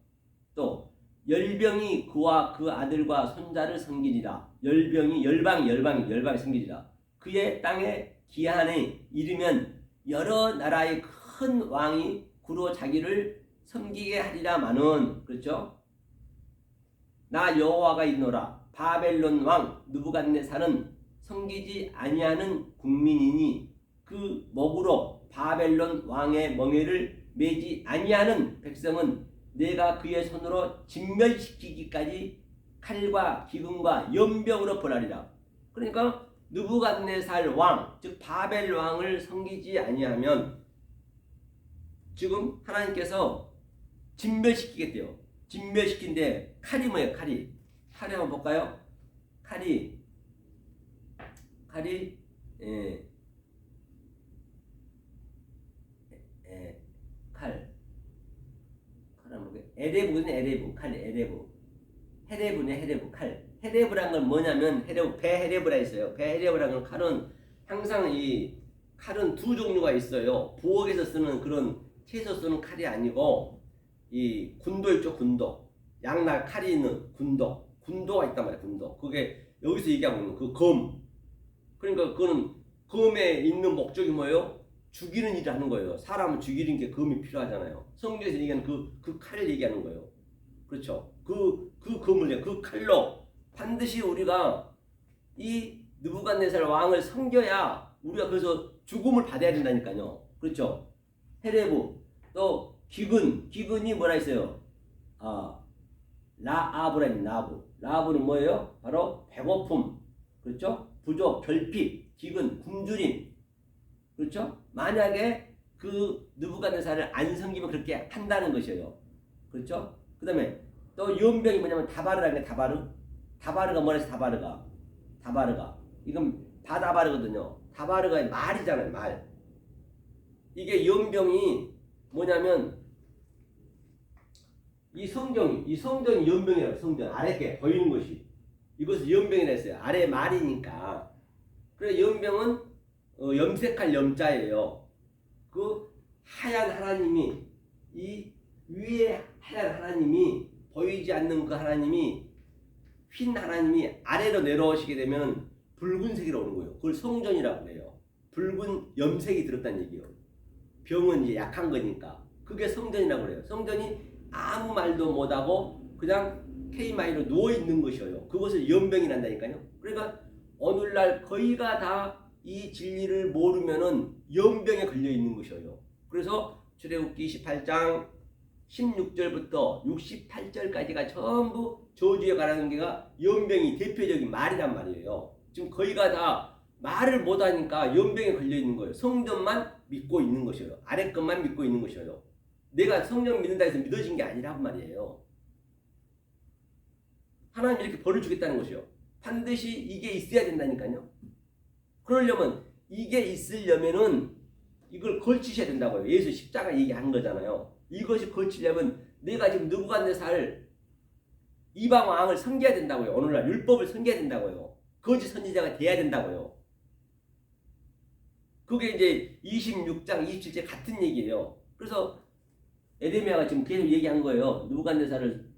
또 열병이 그와 그 아들과 손자를 섬기리라. 열방이 섬기리라. 그의 땅에 기한에 이르면 여러 나라의 큰 왕이 그로 자기를 섬기게 하리라마는. 그렇죠? 나 여호와가 있노라. 바벨론 왕 느부갓네살은 섬기지 아니하는 국민이니 그 목으로 바벨론 왕의 멍에를 매지 아니하는 백성은 내가 그의 손으로 진멸시키기까지 칼과 기근과 연병으로 벌하리라. 그러니까 느부갓네살 왕, 즉 바벨 왕을 섬기지 아니하면 지금 하나님께서 진멸시키겠대요. 진멸시킨데 칼이 뭐예요? 칼이 한번 볼까요? 칼이 에레브 칼 헤레브 칼. 헤레브란 건 뭐냐면 배헤레브라 있어요. 배헤레브란 건 칼은 항상 이 칼은 두 종류가 있어요. 부엌에서 쓰는 그런 채소 쓰는 칼이 아니고 이 군도 있죠. 군도. 양날 칼이 있는 군도가 있단 말이에요. 군도. 그게 여기서 얘기하고 있는 그 검. 그러니까 그거는 검에 있는 목적이 뭐예요? 죽이는 일을 하는 거예요. 사람을 죽이는 게 검이 필요하잖아요. 성경에서 얘기하는 그 칼을 얘기하는 거예요. 그렇죠? 그 검을 그 칼로 반드시 우리가 이 느부갓네살 왕을 섬겨야 우리가 그래서 죽음을 받아야 된다니까요. 그렇죠? 헤레브 또 기근이 뭐라 했어요? 라아브라니 라브는 뭐예요? 바로 배고픔, 그렇죠? 부족, 결핍, 기근, 굶주림, 그렇죠? 만약에 그 느부갓네살을 안 섬기면 그렇게 한다는 것이에요, 그렇죠? 그 다음에 또 연병이 뭐냐면 다바르라는 게 다바르가 뭐라서 다바르가 이건 바다바르거든요. 다바르가 말이잖아요, 말. 이게 연병이 뭐냐면 이 성전이 연병이라고. 성전 아래께 보이는 것이 이것을 연병이라 했어요. 아래 말이니까. 그래 연병은 염색할 염자예요. 그 하얀 하나님이 이 위에 하얀 하나님이 보이지 않는 그 하나님이 흰 하나님이 아래로 내려오시게 되면 붉은색으로 오는 거예요. 그걸 성전이라고 해요. 붉은 염색이 들었다는 얘기예요. 병은 이제 약한 거니까 그게 성전이라고 그래요. 성전이 아무 말도 못하고 그냥 K마이로 누워있는 것이에요. 그것을 연병이 난다니까요. 그러니까 오늘날 거의가 다 이 진리를 모르면은 연병에 걸려있는 것이에요. 그래서 출애굽기 28장 16절부터 68절까지가 전부 저주에 관한 게가 연병이 대표적인 말이란 말이에요. 지금 거의가 다 말을 못하니까 연병에 걸려있는 거예요. 성전만 믿고 있는 것이에요. 아래 것만 믿고 있는 것이에요. 내가 성령 믿는다 해서 믿어진 게 아니란 말이에요. 하나님 이렇게 벌을 주겠다는 것이요. 반드시 이게 있어야 된다니까요. 그러려면 이게 있으려면은 이걸 걸치셔야 된다고요. 예수 십자가 얘기한 거잖아요. 이것이 걸치려면 내가 지금 느부갓네살 이방 왕을 섬겨야 된다고요. 오늘날 율법을 섬겨야 된다고요. 거짓 선지자가 돼야 된다고요. 그게 이제 26장 27절 같은 얘기예요. 그래서 에레미야가 지금 계속 얘기한 거예요. 느부갓네살을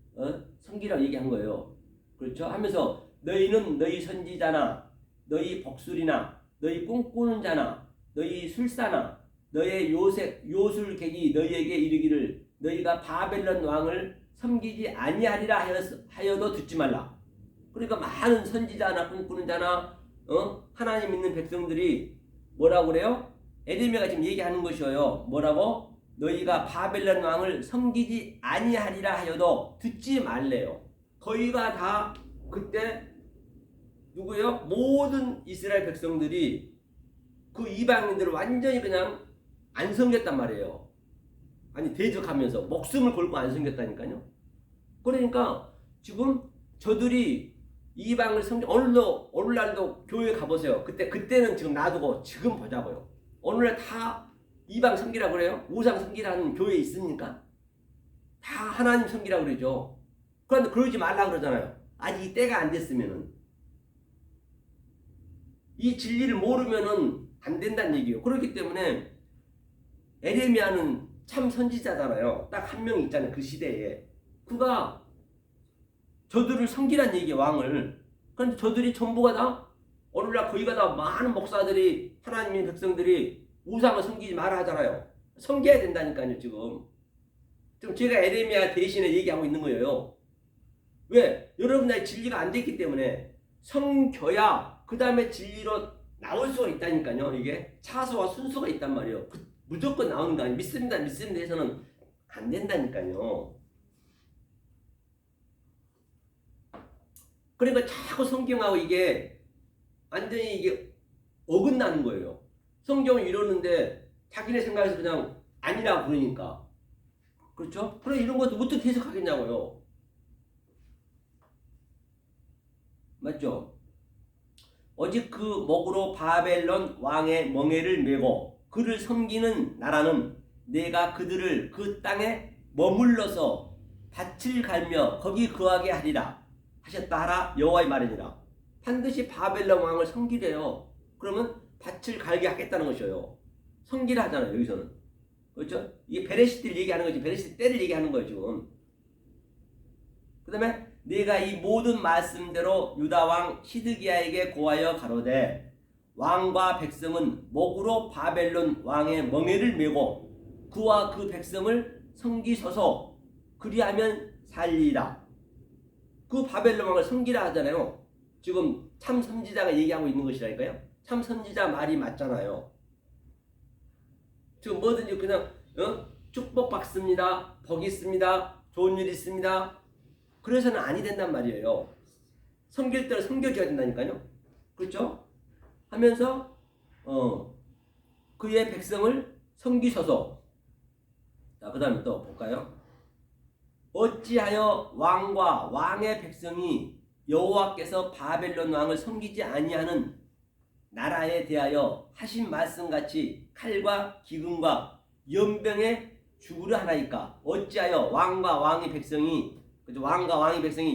섬기라고 얘기한 거예요. 그렇죠? 하면서 너희는 너희 선지자나 너희 복술이나 너희 꿈꾸는 자나 너희 술사나 너의 요술객이 너희에게 이르기를 너희가 바벨론 왕을 섬기지 아니하리라 하여도 듣지 말라. 그러니까 많은 선지자나 꿈꾸는 자나 하나님 믿는 백성들이 뭐라고 그래요? 에레미야가 지금 얘기하는 것이에요. 뭐라고? 너희가 바벨론 왕을 섬기지 아니하리라 하여도 듣지 말래요. 거의가 다 그때 누구예요? 모든 이스라엘 백성들이 그 이방인들을 완전히 그냥 안 섬겼단 말이에요. 아니 대적하면서 목숨을 걸고 안 섬겼다니까요. 그러니까 지금 저들이 이방을 섬겨 오늘날도 교회 가보세요. 그때는 지금 놔두고 지금 보자고요. 오늘날 다 이방 섬기라고 그래요? 우상 섬기라는 교회 있습니까? 다 하나님 섬기라고 그러죠. 그런데 그러지 말라고 그러잖아요. 아직 이 때가 안 됐으면은. 이 진리를 모르면은 안 된다는 얘기예요. 그렇기 때문에 에레미야는 참 선지자잖아요. 딱 한 명 있잖아요. 그 시대에. 그가 저들을 섬기란 얘기예요. 왕을. 그런데 저들이 전부가 다 오늘날 거기가 다 많은 목사들이 하나님의 백성들이 우상을 섬기지 마라 하잖아요. 섬겨야 된다니까요. 지금 제가 에레미야 대신에 얘기하고 있는 거예요. 왜? 여러분들의 진리가 안 됐기 때문에 섬겨야 그 다음에 진리로 나올 수가 있다니까요. 이게 차수와 순수가 있단 말이에요. 무조건 나오는 거 아니에요. 믿습니다 해서는 안 된다니까요. 그러니까 자꾸 성경하고 이게 완전히 이게 어긋나는 거예요. 성경을 이러는데 자기네 생각에서 그냥 아니라고 그러니까. 그렇죠? 그래 이런 것도 어떻게 해석하겠냐고요. 맞죠? 오직 그 목으로 바벨론 왕의 멍에를 메고 그를 섬기는 나라는 내가 그들을 그 땅에 머물러서 밭을 갈며 거기 거하게 하리라 하셨다 하라 여호와의 말이니라. 반드시 바벨론 왕을 섬기래요. 그러면 밭을 갈게 하겠다는 것이에요. 섬기라 하잖아요. 여기서는. 그렇죠? 이게 베레시트를 얘기하는 거지. 베레시트 때를 얘기하는 거예요. 지금. 그 다음에 네가 이 모든 말씀대로 유다왕 시드기야에게 고하여 가로되 왕과 백성은 목으로 바벨론 왕의 멍에를 메고 그와 그 백성을 섬기소서 그리하면 살리라. 그 바벨론 왕을 섬기라 하잖아요. 지금 참 선지자가 얘기하고 있는 것이라니까요. 참 선지자 말이 맞잖아요. 지금 뭐든지 그냥 축복 받습니다. 복 있습니다. 좋은 일 있습니다. 그래서는 아니 된단 말이에요. 섬길 때는 섬겨줘야 된다니까요. 그렇죠? 하면서 그의 백성을 섬기셔서, 자, 그 다음에 또 볼까요? 어찌하여 왕과 왕의 백성이 여호와께서 바벨론 왕을 섬기지 아니하는 나라에 대하여 하신 말씀같이 칼과 기근과 연병에 죽으려 하나이까? 어찌하여 왕과 왕의 백성이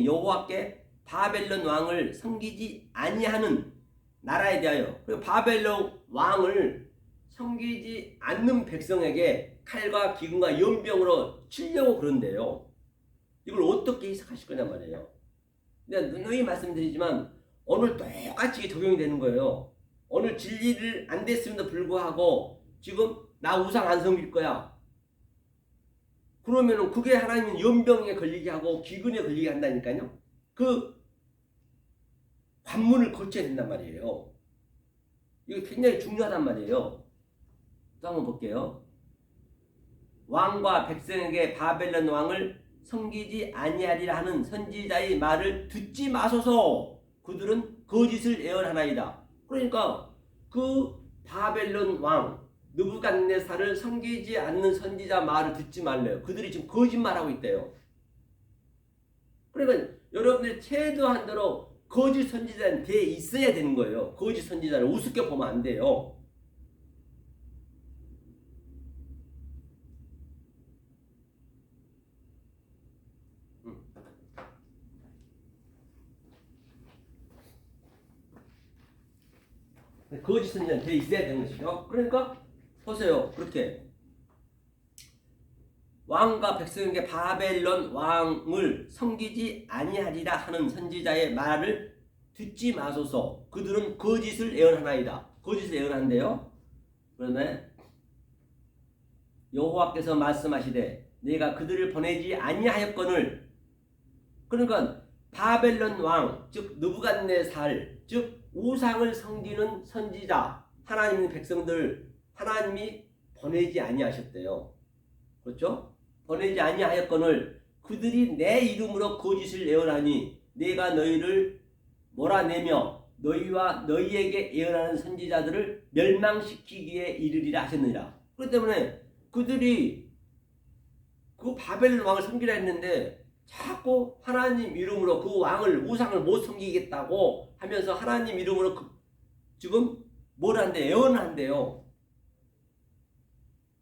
여호와께 바벨론 왕을 섬기지 아니하는 나라에 대하여, 그리고 바벨론 왕을 섬기지 않는 백성에게 칼과 기근과 연병으로 치려고 그런대요. 이걸 어떻게 해석하실 거냐 말이에요. 내가 누누이 말씀드리지만 오늘 똑같이 적용이 되는 거예요. 오늘 진리를 안 됐음에도 불구하고 지금 나 우상 안 섬길 거야. 그러면은 그게 하나님은 연병에 걸리게 하고 기근에 걸리게 한다니까요. 그 관문을 거쳐야 된단 말이에요. 이거 굉장히 중요하단 말이에요. 또 한번 볼게요. 왕과 백성에게 바벨론 왕을 섬기지 아니하리라 하는 선지자의 말을 듣지 마소서. 그들은 거짓을 예언하나이다. 그러니까 그 바벨론 왕 느부갓네살을 섬기지 않는 선지자 말을 듣지 말래요. 그들이 지금 거짓말하고 있대요. 그러니까 여러분들이 최소한 대로 거짓 선지자는 돼 있어야 되는 거예요. 거짓 선지자를 우습게 보면 안 돼요. 거짓 선지자는 돼 있어야 되는 것이죠. 그러니까 보세요. 그렇게 왕과 백성에게 바벨론 왕을 섬기지 아니하리라 하는 선지자의 말을 듣지 마소서. 그들은 거짓을 예언하나이다. 거짓을 예언한대요. 그런데 여호와께서 말씀하시되 내가 그들을 보내지 아니하였거늘. 그러니까 바벨론 왕, 즉 느부갓네살, 즉 우상을 섬기는 선지자, 하나님의 백성들 하나님이 보내지 아니하셨대요. 그렇죠? 보내지 아니하였거늘 그들이 내 이름으로 거짓을 예언하니 내가 너희를 몰아내며 너희와 너희에게 예언하는 선지자들을 멸망시키기에 이르리라 하셨느니라. 그렇기 때문에 그들이 그 바벨론 왕을 섬기라 했는데 자꾸 하나님 이름으로 그 왕을 우상을 못 섬기겠다고 하면서 하나님 이름으로 지금 뭘 한대? 예언을 한대요.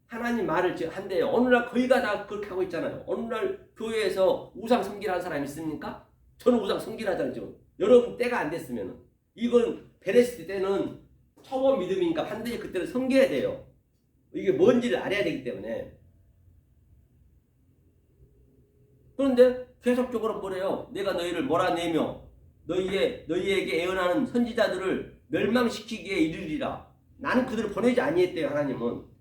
하나님 말을 한대요. 오늘날 거의가 다 그렇게 하고 있잖아요. 오늘날 교회에서 우상 섬기라는 사람 있습니까? 저는 우상 섬기라잖아요. 지금 여러분 때가 안 됐으면 이건 베레스 때는 초보 믿음이니까 반드시 그때를 섬겨야 돼요. 이게 뭔지를 알아야 되기 때문에. 그런데 계속적으로 뭐래요? 내가 너희를 몰아내며 너희에게 예언하는 선지자들을 멸망시키기에 이르리라. 나는 그들을 보내지 아니했대요. 하나님은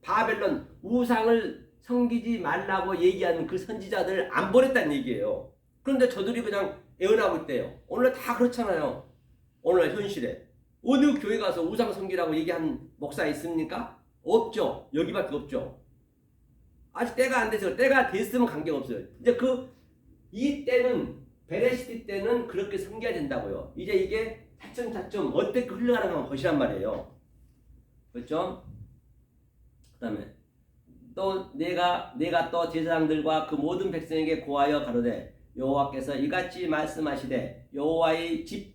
바벨론 우상을 섬기지 말라고 얘기하는 그 선지자들을 안 보냈다는 얘기예요. 그런데 저들이 그냥 예언하고 있대요. 오늘 다 그렇잖아요. 오늘 현실에 어느 교회 가서 우상 섬기라고 얘기한 목사 있습니까? 없죠. 여기밖에 없죠. 아직 때가 안 돼서, 때가 됐으면 관계없어요. 이제 이 때는 베레시티 때는 그렇게 섬겨야 된다고요. 이제 이게 차츰차츰 어떻게 흘러가는 건 보시란 말이에요. 그렇죠? 그 다음에 또 내가 또 제사장들과 그 모든 백성에게 고하여 가로되 여호와께서 이같이 말씀하시되 여호와의 집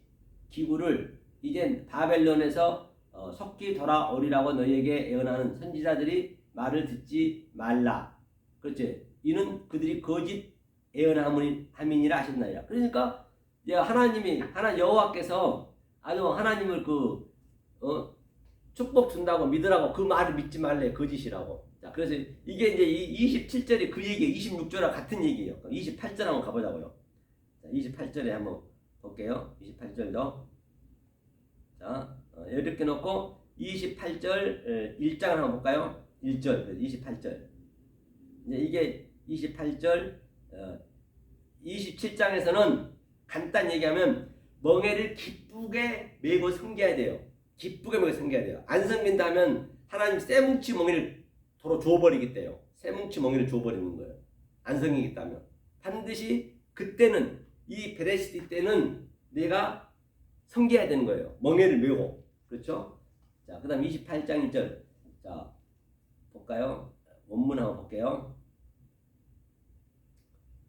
기구를 이제 바벨론에서 속히 돌아오리라고 너희에게 예언하는 선지자들이 말을 듣지 말라. 그렇지? 이는 그들이 거짓 예언함이니라 하셨나이다. 그러니까 이제 여호와께서 아주 하나님을 축복 준다고 믿으라고 그 말을 믿지 말래. 거짓이라고. 자, 그래서 이게 이제 27절이 그 얘기예요. 26절과 같은 얘기예요. 28절 한번 가보자고요. 자, 28절에 한번 볼게요. 28절도. 자, 이렇게 놓고 28절 1장을 한번 볼까요? 1절, 28절. 이게 28절 27장에서는 간단히 얘기하면 멍에를 기쁘게 메고 섬겨야 돼요. 기쁘게 메고 섬겨야 돼요. 안 섬긴다면 하나님 쇠뭉치 멍에를 도로 줘버리겠대요. 쇠뭉치 멍에를 줘버리는 거예요. 안 섬기겠다면 반드시 그때는 이 베레시티 때는 내가 섬겨야 되는 거예요. 멍에를 메고. 그렇죠? 자, 그 다음 28장 1절. 자, 볼까요? 원문 한번 볼게요.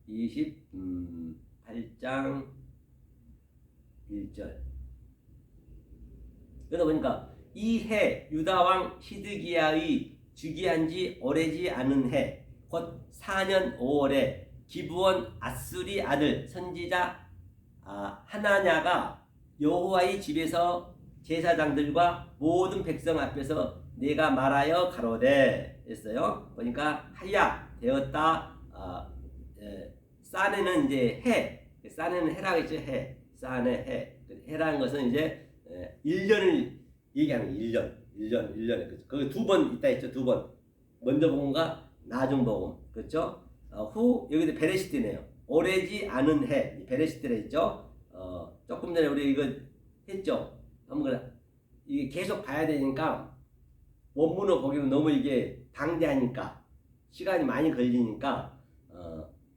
28장 1절. 그러다 보니까 이 해 유다왕 시드기야의 즉위한 지 오래지 않은 해 곧 4년 5월에 기브온 아수리 아들 선지자 하나냐가 여호와의 집에서 제사장들과 모든 백성 앞에서 내가 말하여 가로되 했어요. 그러니까 하야 되었다. 사네는 이제 해, 사네는 해라고 했죠. 해, 사네 해. 해라는 것은 이제 1년을 얘기하는 거예요. 1년에. 거기 두 번 있다 했죠. 두 번. 먼저 복음과 나중 복음. 그렇죠? 후 여기도 베레시티네요. 오래지 않은 해. 베레시티라 했죠. 조금 전에 우리 이거 했죠. 한번 이게 계속 봐야 되니까 원문을 보기는 너무 이게 방대하니까 시간이 많이 걸리니까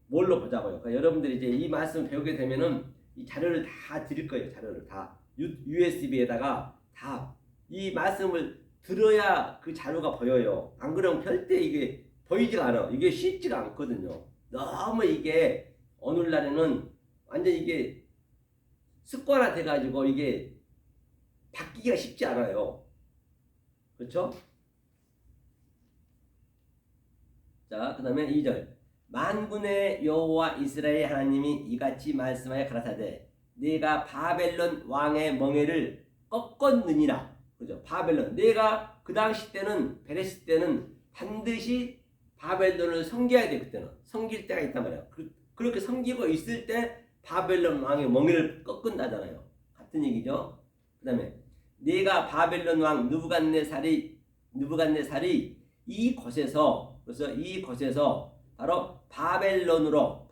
뭘로 보자고요. 그러니까 여러분들이 이제 이 말씀 배우게 되면은 이 자료를 다 드릴 거예요. 자료를 다 USB에다가 다 이 말씀을 들어야 그 자료가 보여요. 안 그러면 절대 이게 보이지가 않아. 이게 쉽지가 않거든요. 너무 이게 오늘날에는 완전 이게 습관화 돼가지고 이게 바뀌기가 쉽지 않아요. 그렇죠? 자, 그 다음에 2절. 만군의 여호와 이스라엘 하나님이 이같이 말씀하여 가라사대 내가 바벨론 왕의 멍에를 꺾었느니라. 그죠? 바벨론. 내가 그 당시 때는 베레시 때는 반드시 바벨론을 섬겨야 돼. 그때는 섬길 때가 있단 말이에요. 그렇게 섬기고 있을 때 바벨론 왕의 멍에를 꺾은다잖아요. 같은 얘기죠. 그 다음에 내가 바벨론 왕 느부갓네살이 이곳에서 그래서 이곳에서 바로 바벨론으로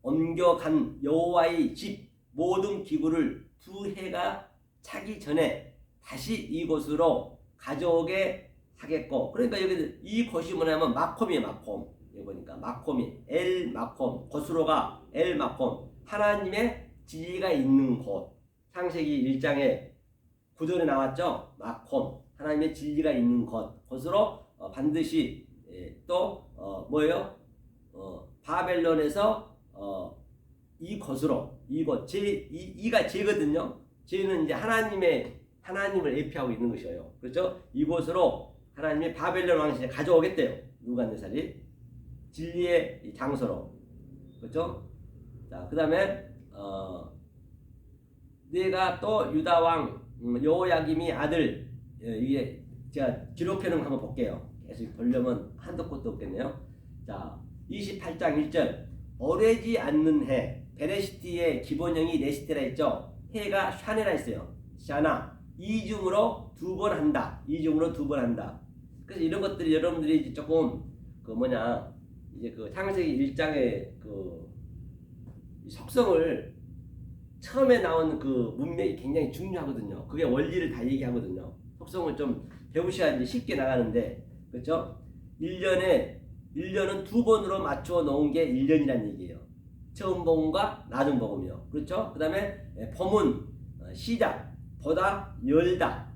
옮겨간 여호와의 집 모든 기구를 2해가 차기 전에 다시 이곳으로 가져오게 하겠고. 그러니까 여기 이 곳이 뭐냐면 마콤이에요. 마콤. 여기 보니까 마콤이 엘 마콤, 곳으로가 엘 마콤, 하나님의 지위가 있는 곳. 창세기 1장에 구절에 나왔죠. 마콤, 하나님의 진리가 있는 곳으로 반드시 또 뭐예요? 바벨론에서 이곳으로 이곳 이가 제거든요. 제는 이제 하나님을 예표하고 있는 것이에요. 그렇죠? 이곳으로 하나님이 바벨론 왕실에 가져오겠대요. 느부갓네살이 진리의 장소로. 그렇죠? 자, 그다음에 내가 또 유다 왕 여호야김이 아들 이게 제가 기록해 놓은 거 한번 볼게요. 계속 보려면 한도 끝도 없겠네요. 자, 28장 1절. 오래지 않는 해 베레시티의 기본형이 네시테라 했죠. 해가 샤네라 했어요. 샤나. 이중으로 2번 한다. 이중으로 2번 한다. 그래서 이런 것들이 여러분들이 이제 조금 이제 그 창세기 1장의 그 속성을 처음에 나온 그 문맥이 굉장히 중요하거든요. 그게 원리를 다 얘기하거든요. 속성을 좀 배우셔야 이제 쉽게 나가는데, 그렇죠? 1년은 2번으로 맞춰 놓은 게 1년이라는 얘기예요. 처음 복음과 나중 복음이요. 그렇죠? 그 다음에 봄은 시작, 보다, 열다.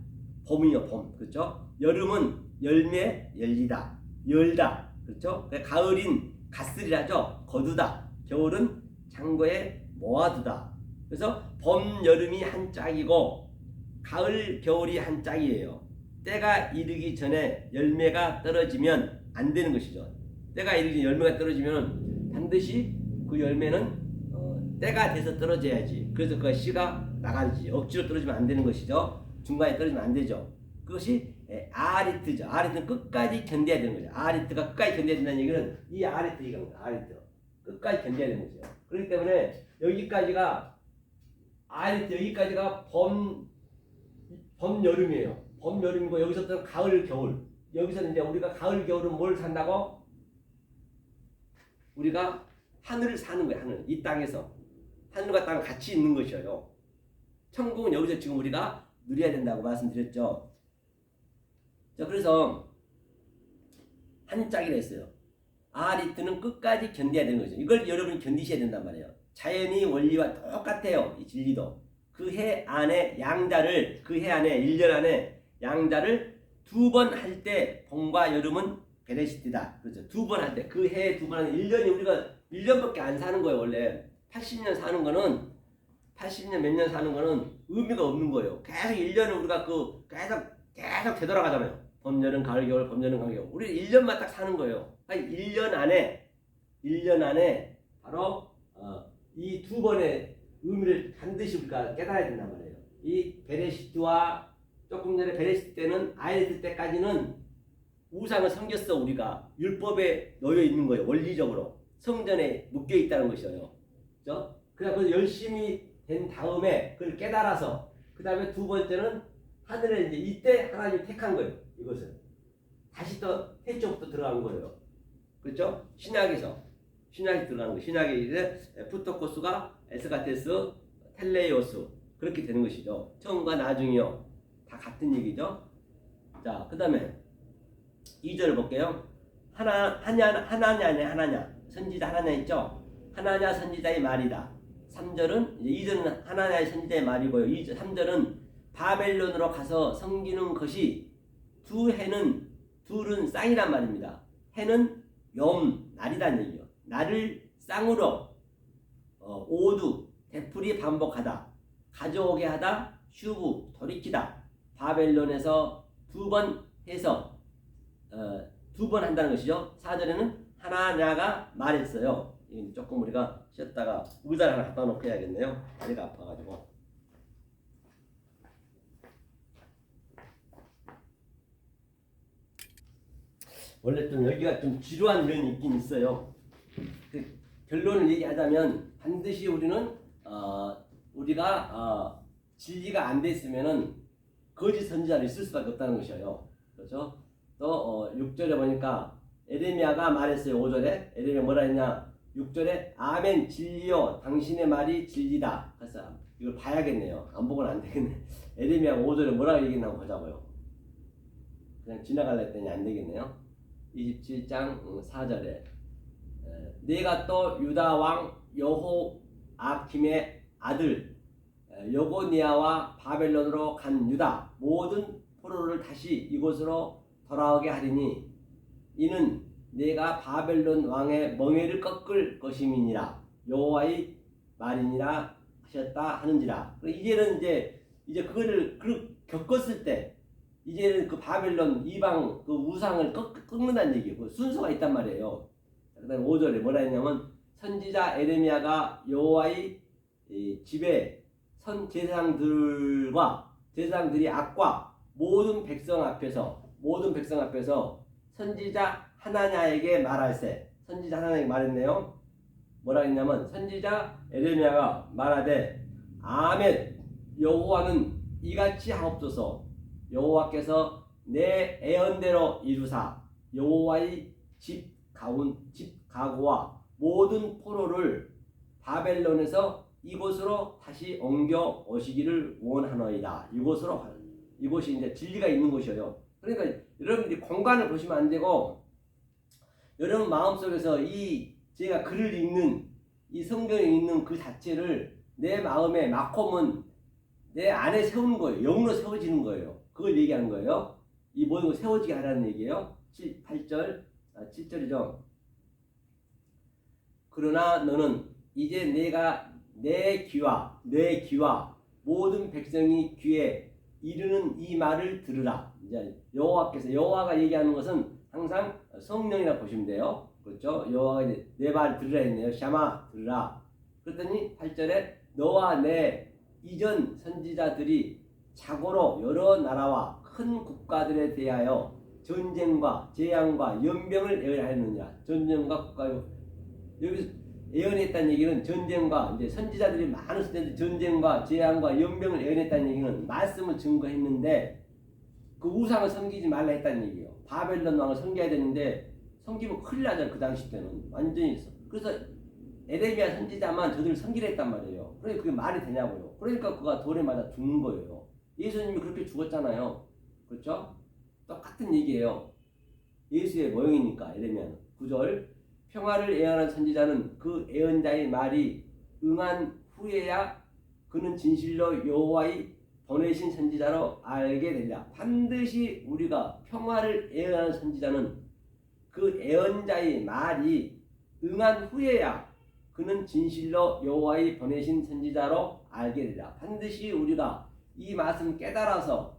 봄이요, 봄. 그렇죠? 여름은 열매, 열리다, 열다. 그렇죠? 가을인 가슬이라죠. 거두다. 겨울은 창고에 모아두다. 그래서 봄, 여름이 한 짝이고 가을, 겨울이 한 짝이에요. 때가 이르기 전에 열매가 떨어지면 안 되는 것이죠. 때가 이르기 전에 열매가 떨어지면 반드시 그 열매는 때가 돼서 떨어져야지. 그래서 그 씨가 나가지. 억지로 떨어지면 안 되는 것이죠. 중간에 떨어지면 안 되죠. 그것이 아리트죠. 아리트는 끝까지 견뎌야 되는 거죠. 아리트가 끝까지 견뎌야 된다는 얘기는 이 아리트 얘기입니다. 아리트. 끝까지 견뎌야 되는 거죠. 그렇기 때문에 여기까지가 아리트, 여기까지가 봄, 여름이에요. 봄, 여름이고 여기서부터 가을, 겨울. 여기서는 이제 우리가 가을, 겨울은 뭘 산다고? 우리가 하늘을 사는 거예요. 하늘. 이 땅에서. 하늘과 땅은 같이 있는 것이에요. 천국은 여기서 지금 우리가 누려야 된다고 말씀드렸죠. 자, 그래서 한 짝이라 했어요. 아리트는 끝까지 견뎌야 되는 거죠. 이걸 여러분이 견디셔야 된단 말이에요. 자연의 원리와 똑같아요. 이 진리도. 그 해 안에 양자를, 그 해 안에 1년 안에 양자를 2번 할 때 봄과 여름은 베레시트다. 그렇죠. 2번 할 때, 그 해에 2번 하는 1년이 우리가 1년밖에 안 사는 거예요. 원래 80년 사는 거는, 80년 몇 년 사는 거는 의미가 없는 거예요. 계속 1년을 우리가 계속 되돌아가잖아요. 봄, 여름, 가을, 겨울, 봄, 여름, 가을, 겨울. 우리 1년만 딱 사는 거예요. 1년 안에 바로 이 2번의 의미를 반드시 우리가 깨달아야 된단 말이에요. 이 베레시트와 조금 전에 베레시트 때는 아이레트 때까지는 우상을 섬겼어. 우리가 율법에 놓여 있는 거예요. 원리적으로 성전에 묶여 있다는 것이에요. 그렇죠? 그래서 열심히 된 다음에 그걸 깨달아서 그 다음에 2번째는 하늘에 이제 이때 하나님이 택한 거예요. 이것을 다시 또 해쪽부터 들어간 거예요. 그렇죠? 신약이 들어가는 거예요. 신약에 이제 푸토코스가 에스가테스 텔레이오스 그렇게 되는 것이죠. 처음과 나중이요. 다 같은 얘기죠. 자, 그 다음에 2절을 볼게요. 하나냐 선지자 하나냐 있죠. 하나냐 선지자의 말이다. 3절은 이제 2절은 하나냐의 선지자의 말이고요. 3절은 바벨론으로 가서 섬기는 것이 둘은 쌍이란 말입니다. 해는 날이란 얘기요. 날을 쌍으로 오두 되풀이 반복하다, 가져오게 하다, 슈브 돌이키다. 바벨론에서 2번 해서 2번 한다는 것이죠. 4절에는 하나냐가 말했어요. 조금 우리가 쉬었다가 의자를 하나 갖다 놓고 해야겠네요. 다리가 아파가지고. 원래 좀 여기가 좀 지루한 면이 있긴 있어요. 그 결론을 얘기하자면 반드시 우리는 우리가 진리가 안 됐으면은 거짓 선지자를 쓸 수밖에 없다는 것이에요. 그렇죠? 또 6절에 보니까 에레미야가 말했어요. 5절에 에레미야 뭐라 했냐? 6절에 아멘 진리요 당신의 말이 진리다. 그래서 이걸 봐야겠네요. 안 보고는 안 되겠네. 에레미야가 5절에 뭐라고 얘기했나 한번 보자고요. 그냥 지나갈라 했더니 안 되겠네요. 27장 4절에 내가 또 유다 왕 여호아킴의 아들 여고니아와 바벨론으로 간 유다 모든 포로를 다시 이곳으로 돌아오게 하리니 이는 내가 바벨론 왕의 멍에를 꺾을 것임이니라 여호와의 말이니라 하셨다 하는지라. 이제는 이제 그거를 겪었을 때 이제는 그 바벨론 이방 그 우상을 꺾는다는 얘기예요. 그 순서가 있단 말이에요. 그다음에 5절에 뭐라 했냐면 선지자 에레미야가 여호와의 집에 제사장들이 악과 모든 백성 앞에서 선지자 하나냐에게 말할세. 선지자 하나냐에게 말했네요. 뭐라 했냐면 선지자 에레미야가 말하되 아멘 여호와는 이같이 하옵소서. 여호와께서 내 애언대로 이루사 여호와의 집 가구와 모든 포로를 바벨론에서 이곳으로 다시 옮겨 오시기를 원하노이다. 이곳이 이제 진리가 있는 곳이에요. 그러니까 여러분들이 공간을 보시면 안 되고 여러분 마음속에서 제가 글을 읽는 이 성경에 있는 그 자체를 내 마음에 마콤은 내 안에 세우는 거예요. 영으로 세워지는 거예요. 그걸 얘기하는 거예요. 이 모든 걸 세워지게 하라는 얘기예요. 7절이죠. 그러나 너는 이제 내가 내 귀와 모든 백성이 귀에 이르는 이 말을 들으라. 이제 여호와가 얘기하는 것은 항상 성령이라 보시면 돼요. 그렇죠? 여호와가 이제 내 말을 들으라 했네요. 샤마 들으라. 그랬더니 8절에 너와 내 이전 선지자들이 자고로 여러 나라와 큰 국가들에 대하여 전쟁과 재앙과 연병을 예언하였느냐. 전쟁과 국가 여기서 예언했다는 얘기는 전쟁과 이제 선지자들이 많은 선지자들이 전쟁과 재앙과 연병을 예언했다는 얘기는 말씀을 증거했는데 그 우상을 섬기지 말라 했다는 얘기예요. 바벨론 왕을 섬겨야 되는데 섬기면 큰일 나잖아요. 그 당시 때는 완전히. 그래서 에레미야 선지자만 저들을 섬기려 했단 말이에요. 그러니까 그게 말이 되냐고요. 그러니까 그가 돌에 맞아 죽는 거예요. 예수님이 그렇게 죽었잖아요. 그렇죠? 똑같은 얘기예요. 예수의 모형이니까. 에레미야는 9절 평화를 예언하는 선지자는 그 예언자의 말이 응한 후에야 그는 진실로 여호와의 보내신 선지자로 알게 되리라. 반드시 우리가 평화를 예언하는 선지자는 그 예언자의 말이 응한 후에야 그는 진실로 여호와의 보내신 선지자로 알게 되리라. 반드시 우리가 이 말씀 깨달아서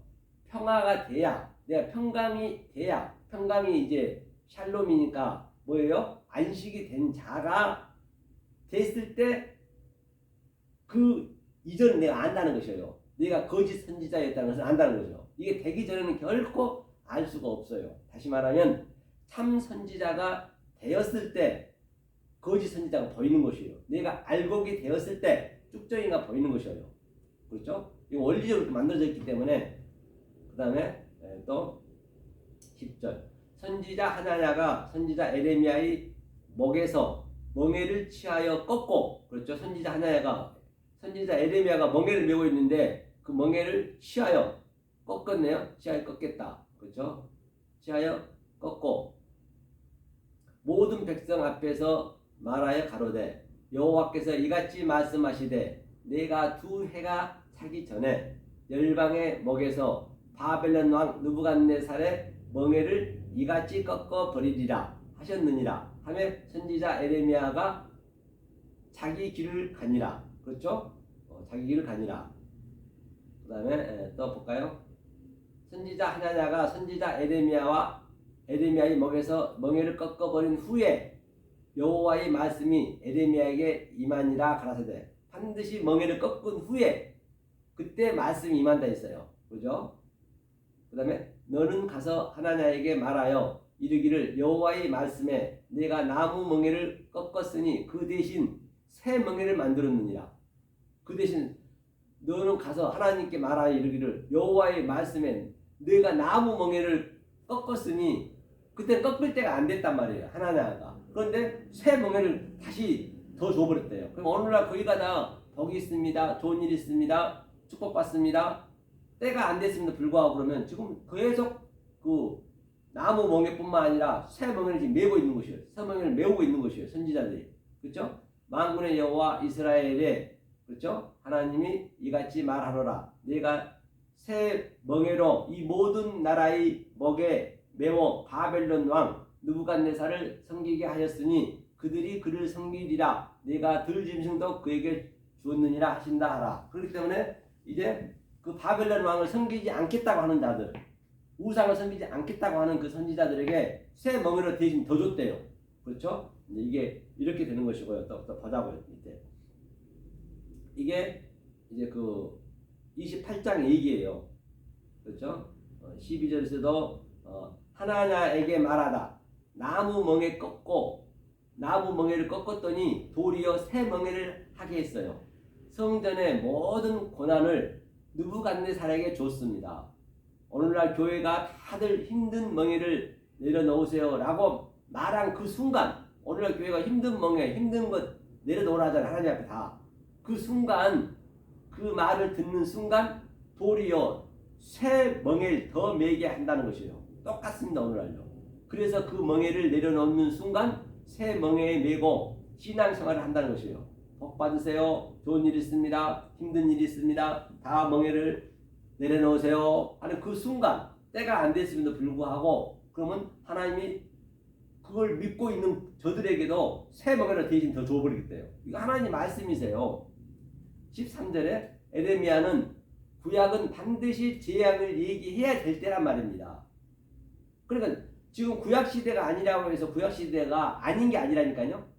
평화가 돼야, 내가 평강이 돼야, 평강이 이제 샬롬이니까 뭐예요? 안식이 된 자가 됐을 때 그 이전 내가 안다는 것이에요. 내가 거짓 선지자였다는 것을 안다는 거죠. 이게 되기 전에는 결코 알 수가 없어요. 다시 말하면 참 선지자가 되었을 때 거짓 선지자가 보이는 것이에요. 내가 알곡이 되었을 때 쭉정이가 보이는 것이에요. 그렇죠? 이 원리적으로 만들어져 있기 때문에. 그 다음에 또 10절 선지자 하나냐가 선지자 에레미야의 목에서 멍에를 취하여 꺾고, 그렇죠? 선지자 에레미야가 멍에를 메고 있는데 그 멍에를 취하여 꺾었네요. 취하여 꺾겠다. 그렇죠? 취하여 꺾고 모든 백성 앞에서 말하여 가로되 여호와께서 이같이 말씀하시되 내가 두 해가 차기 전에 열방의 목에서 바벨론 왕 느부갓네살의 멍에를 이같이 꺾어 버리리라 하셨느니라 하며 선지자 에레미야가 자기 길을 가니라. 그렇죠? 자기 길을 가니라. 그 다음에 또 볼까요? 선지자 하나냐가 선지자 에레미야의 목에서 멍에를 꺾어버린 후에 여호와의 말씀이 에레미야에게 임하니라 가라사대. 반드시 멍에를 꺾은 후에 그때 말씀이 임한다 했어요. 그죠? 그 다음에 너는 가서 하나냐에게 말하여 이르기를 여호와의 말씀에 내가 나무 멍에를 꺾었으니 그 대신 새 멍에를 만들었느니라. 그 대신 너는 가서 하나님께 말하여 이르기를 여호와의 말씀에 내가 나무 멍에를 꺾었으니 그때 꺾을 때가 안 됐단 말이에요. 하나냐가. 그런데 새 멍에를 다시 더 줘버렸대요. 그럼 오늘날 거기 가다 복이 있습니다. 좋은 일이 있습니다. 축복받습니다. 때가 안 됐음에도 불구하고 그러면 지금 계속 그 나무 멍에뿐만 아니라 새 멍에를 지금 메고 있는 것이에요. 새 멍에를 메우고 있는 것이에요. 선지자들이. 그렇죠? 만군의 여호와 이스라엘의, 그렇죠? 하나님이 이같이 말하노라. 내가 새 멍에로 이 모든 나라의 목에 메워 바벨론 왕 느부갓네살을 섬기게 하였으니 그들이 그를 섬기리라. 내가 들 짐승도 그에게 주었느니라 하신다 하라. 그렇기 때문에 이제 그 바벨론 왕을 섬기지 않겠다고 하는 자들, 우상을 섬기지 않겠다고 하는 그 선지자들에게 새 멍에를 대신 더 줬대요. 그렇죠? 이게 이렇게 되는 것이고요. 또 보자고요. 밑에 이게 이제 그 28장 얘기예요. 그렇죠? 12절에서도 하나냐에게 말하다. 나무 멍에를 꺾었더니 도리어 새 멍에를 하게 했어요. 성전의 모든 고난을 느부갓네살에게 줬습니다. 오늘날 교회가 다들 힘든 멍에를 내려놓으세요 라고 말한 그 순간, 오늘날 교회가 힘든 멍에 힘든 것 내려놓으라잖아요. 하나님 앞에 다. 그 순간, 그 말을 듣는 순간 도리어 새 멍에를 더 메게 한다는 것이에요. 똑같습니다. 오늘날요. 그래서 그 멍에를 내려놓는 순간 새 멍에에 메고 신앙생활을 한다는 것이에요. 복 받으세요. 좋은 일이 있습니다. 힘든 일이 있습니다. 다 멍에를 내려놓으세요 하는 그 순간, 때가 안 됐음에도 불구하고 그러면 하나님이 그걸 믿고 있는 저들에게도 새 멍에를 대신 더 줘버리겠대요. 이거 하나님 말씀이세요. 13절에 에레미야는 구약은 반드시 재앙을 얘기해야 될 때란 말입니다. 그러니까 지금 구약 시대가 아니라고 해서 구약 시대가 아닌 게 아니라니까요.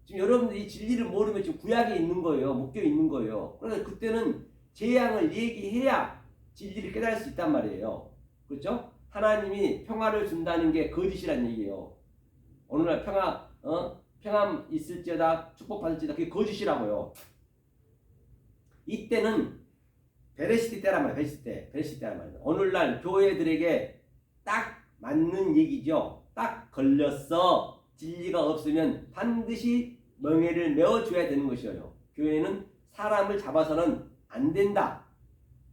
지금 여러분들이 이 진리를 모르면 지금 구약에 있는 거예요. 묶여 있는 거예요. 그러니까 그때는 재앙을 얘기해야 진리를 깨달을 수 있단 말이에요. 그렇죠? 하나님이 평화를 준다는 게 거짓이란 얘기예요. 오늘날 평안 있을지어다, 축복받을지어다, 그게 거짓이라고요. 이때는 베레시티 때란 말이에요. 베레시티 때란 말이에요. 오늘날 교회들에게 딱 맞는 얘기죠. 딱 걸렸어. 진리가 없으면 반드시 멍에를 메어줘야 되는 것이에요. 교회는 사람을 잡아서는 안 된다.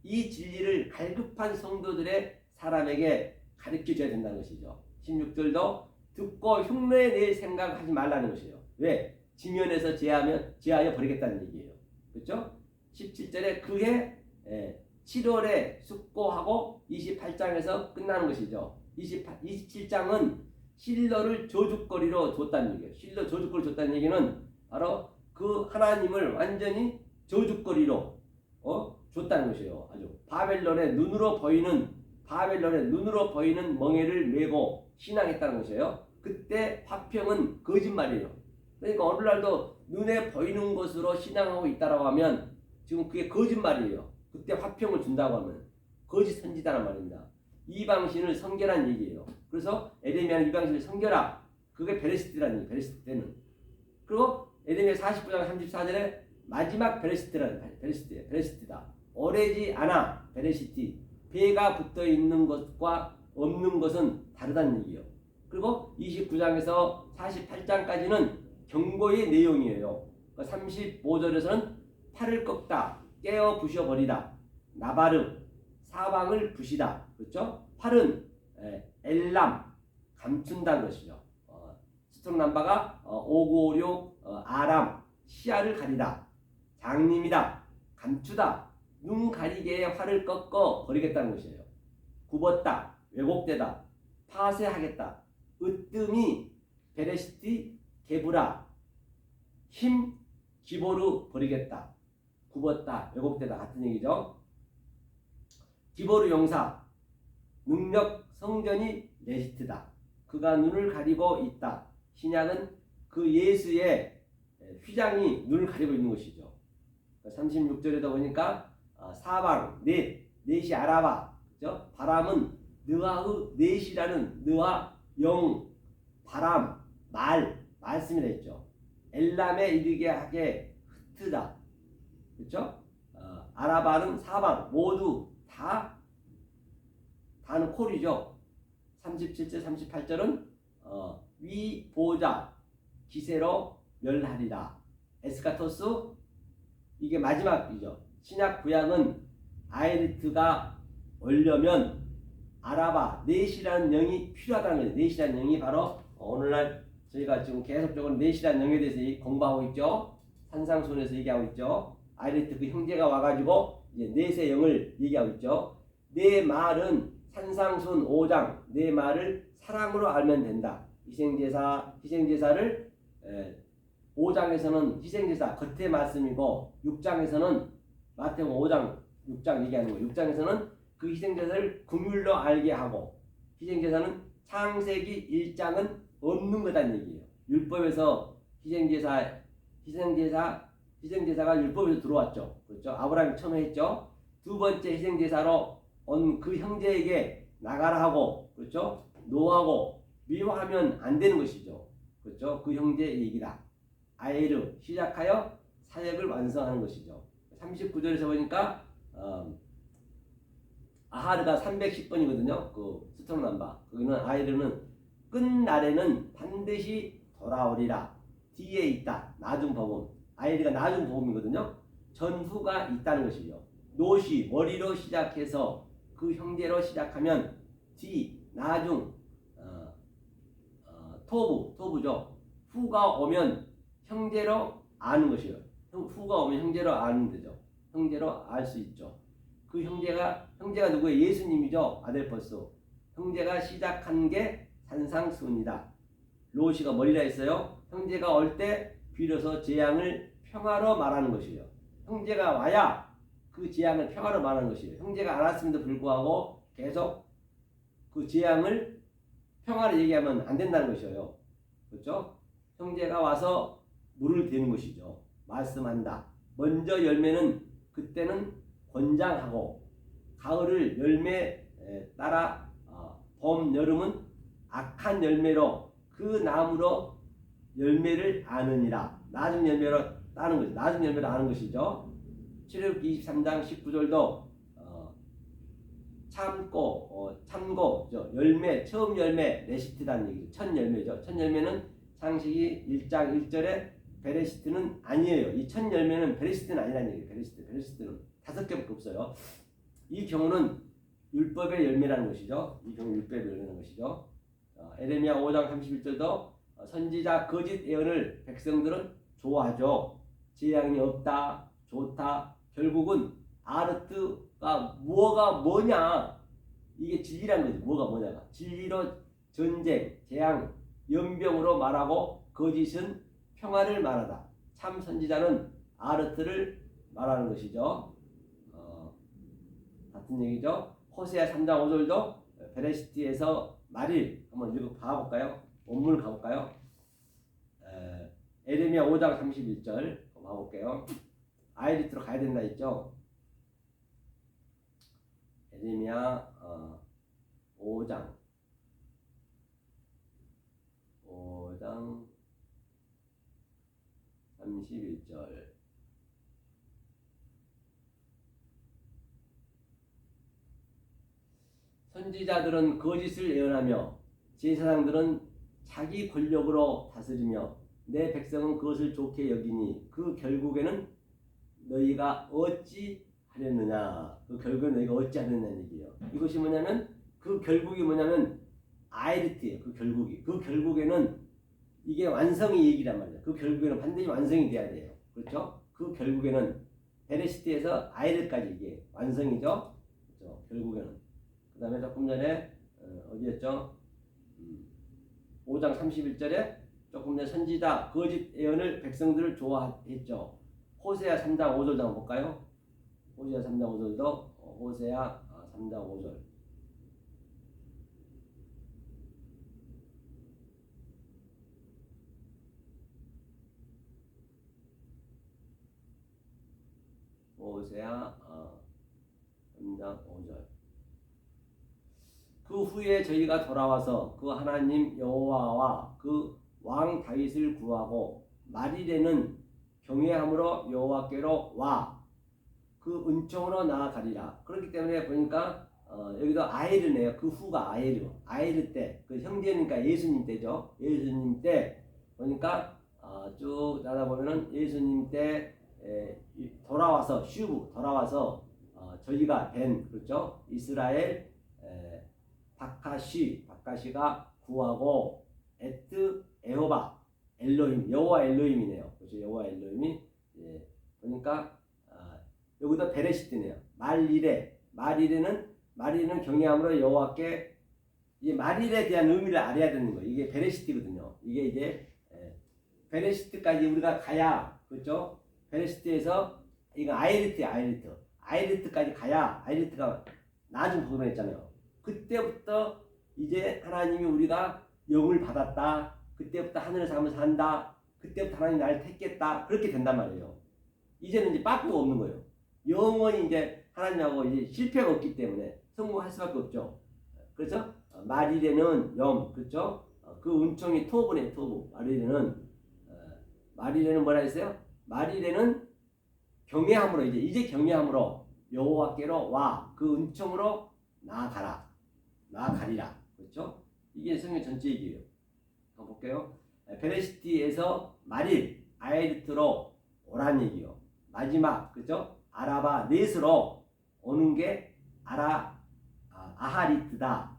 이 진리를 갈급한 성도들의 사람에게 가르쳐줘야 된다는 것이죠. 16절도 듣고 흉내에 낼 생각하지 말라는 것이에요. 왜? 지면에서 제하여 버리겠다는 얘기예요. 그렇죠? 17절에 그해 7월에 숙고하고 28장에서 끝나는 것이죠. 27장은 실로를 저주거리로 줬다는 얘기예요. 실로 저주거리 줬다는 얘기는 바로 그 하나님을 완전히 저주거리로 줬다는 것이에요. 아주 바벨론의 눈으로 보이는 멍에를 메고 신앙했다는 것이에요. 그때 화평은 거짓말이에요. 그러니까 오늘날도 눈에 보이는 것으로 신앙하고 있다라고 하면 지금 그게 거짓말이에요. 그때 화평을 준다고 하면 거짓 선지자란 말입니다. 이방신을 섬겨란 얘기예요. 그래서 에레미야는 이방신을 섬겨라. 그게 베레시트라는 얘기예요. 베레시트 때는. 그리고 에레미야 49장 34절에 마지막 베레시트다. 오래지 않아 베레시티. 배가 붙어 있는 것과 없는 것은 다르다는 얘기예요. 그리고 29장에서 48장까지는 경고의 내용이에요. 35절에서는 팔을 꺾다, 깨어 부셔버리다, 나바르, 사방을 부시다. 그렇죠? 팔은 엘람, 감춘다는 것이죠. 스트롱 남바가 5956 아람, 시야를 가리다, 장님이다, 감추다, 눈 가리개에 활을 꺾어 버리겠다는 것이에요. 굽었다, 왜곡되다, 파쇄하겠다, 으뜸이 베레시티 게브라, 힘 기보르 버리겠다, 굽었다, 왜곡되다 같은 얘기죠. 기보르 용사, 능력 성전이 레시트다. 그가 눈을 가리고 있다. 신약은 그 예수의 휘장이 눈을 가리고 있는 것이죠. 36절에도 보니까 사방, 넷이 아라바, 그죠? 바람은 느와의 넷이라는 느와 영, 바람, 말씀이 됐죠. 엘람에 이르게 하게 흩트다. 그렇죠? 아라바는 사방, 모두 다는 콜이죠. 37절, 38절은 위 보자 기세로 멸하리라. 에스카토스 이게 마지막이죠. 신약 구약은 아이리트가 오려면 아라바 넷이라는 영이 필요하다는 거예요. 넷이라는 영이 바로 오늘날 저희가 지금 계속적으로 넷이라는 영에 대해서 공부하고 있죠. 산상순에서 얘기하고 있죠. 아이리트 그 형제가 와가지고 이제 넷의 영을 얘기하고 있죠. 내 말은 산상순 5장 내 말을 사랑으로 알면 된다. 희생제사를 5장에서는 희생제사 겉의 말씀이고 6장에서는 마태복음 5장 6장 얘기하는 거예요. 6장에서는 그 희생제사를 긍휼로 알게 하고 희생제사는 창세기 1장은 없는 거다는 얘기예요. 율법에서 희생제사가 율법에서 들어왔죠. 그렇죠? 아브라함이 처음에 했죠. 두 번째 희생제사로 온 그 형제에게 나가라 하고 그렇죠? 노하고 미워하면 안 되는 것이죠. 그렇죠? 그 형제의 얘기다. 아이를 시작하여 사역을 완성하는 것이죠. 39절에서 보니까 아하르가 310번이거든요. 그 스트롱 남바. 거기는 아이르는 끝날에는 반드시 돌아오리라. 뒤에 있다. 나중 복음. 아이르가 나중 복음이거든요. 전후가 있다는 것이죠. 노시 머리로 시작해서 그 형제로 시작하면 나중 토부죠. 후가 오면 형제로 아는 것이에요. 후가 오면 형제로 아는 데죠. 형제로 알 수 있죠. 그 형제가 누구예요? 예수님이죠. 아델포스. 형제가 시작한 게 산상순이다. 로시가 머리라 했어요. 형제가 올 때 비로소 재앙을 평화로 말하는 것이에요. 형제가 와야 그 재앙을 평화로 말하는 것이에요. 형제가 안 왔음에도 불구하고 계속 그 재앙을 평화로 얘기하면 안 된다는 것이에요. 그렇죠? 형제가 와서 물을 대는 것이죠. 말씀한다. 먼저 열매는 그때는 권장하고 가을을 열매 따라 봄, 여름은 악한 열매로 그 나무로 열매를 아느니라. 낮은 열매로 따는 거죠. 낮은 열매로 아는 것이죠. 출애굽기 23장 19절도 참고 열매 처음 열매 레시트라는 얘기죠. 첫 열매죠. 첫 열매는 창세기 1장 1절에 베레시트는 아니에요. 이 첫 열매는 베레시트는 아니라는 얘기예요. 베레시트는 5개밖에 없어요. 이 경우는 율법의 열매라는 것이죠. 이 경우 율법의 열매라는 것이죠. 에레미야 5장 31절도 선지자 거짓 예언을 백성들은 좋아하죠. 재앙이 없다, 좋다. 결국은 아르트가 뭐냐? 이게 진리란 거지. 뭐가 뭐냐가. 진리로 전쟁, 재앙, 연병으로 말하고 거짓은 평화를 말하다. 참 선지자는 아르트를 말하는 것이죠. 같은 얘기죠. 호세아 3장 5절도 베레시티에서 말일 한번 읽어 봐볼까요? 원문을 가볼까요? 에레미야 5장 31절 봐볼게요. 아이리트로 가야 된다 했죠. 에레미야 5장 31절 선지자들은 거짓을 예언하며 제사장들은 자기 권력으로 다스리며 내 백성은 그것을 좋게 여기니 그 결국에는 너희가 어찌 하려느냐. 그 결국에는 너희가 어찌 하려느냐는 얘기예요. 이것이 뭐냐면 그 결국이 뭐냐면 아이리트예요. 그 결국이. 그 결국에는 이게 완성의 얘기란 말이에요. 그 결국에는 반드시 완성이 돼야 돼요. 그렇죠? 그 결국에는 베레시티에서 아이르까지 이게 완성이죠. 그렇죠? 결국에는. 그 다음에 조금 전에 어디였죠? 5장 31절에 조금 전에 선지자 거짓 예언을 백성들을 좋아했죠. 호세아 3장 5절 한번 볼까요? 호세아 3장 5절도 호세아 3장 5절 호세아 3장 5절 그 후에 저희가 돌아와서 그 하나님 여호와와 그 왕 다윗을 구하고 말일에는 경외함으로 여호와께로 와 그 은총으로 나아가리라. 그렇기 때문에 보니까 여기도 아이르네요. 그 후가 아이르 때 그 형제니까 예수님 때죠. 예수님 때 보니까 쭉 나다 보면은 예수님 때 돌아와서 돌아와서 저희가 된 그렇죠. 이스라엘 바카시가 구하고 에트 에호바 엘로힘 여호와 엘로힘이네요. 그렇죠. 여호와 엘로힘이 보니까 여기도 베레시트네요. 말일에는 경외함으로 여호와께 이 말일에 대한 의미를 알아야 되는 거예요. 이게 베레시트거든요. 이게 이제 베레시트까지 우리가 가야 그렇죠. 베레시트에서 이거 아이리트까지 가야 아이리트가 나중 부분했잖아요. 그때부터 이제 하나님이 우리가 영을 받았다. 그때부터 하늘을 살면서 산다. 그때부터 하나님 나를 택했다. 그렇게 된단 말이에요. 이제는 이제 빠꾸가 없는 거예요. 영원히 이제 하나님하고 이제 실패가 없기 때문에 성공할 수밖에 없죠. 그래서 말일에는 그렇죠? 그 은총이 토브네 토브. 말일에는 뭐라 했어요? 말일에는 경외함으로 이제 경외함으로 여호와께로 와 그 은총으로 나아가리라. 그렇죠? 이게 성경 전체 얘기예요. 한번 볼게요. 베레시티에서 말일 아이르트로 오란 얘기요. 마지막 그렇죠? 아라바 넷으로 오는 게 아하리트다.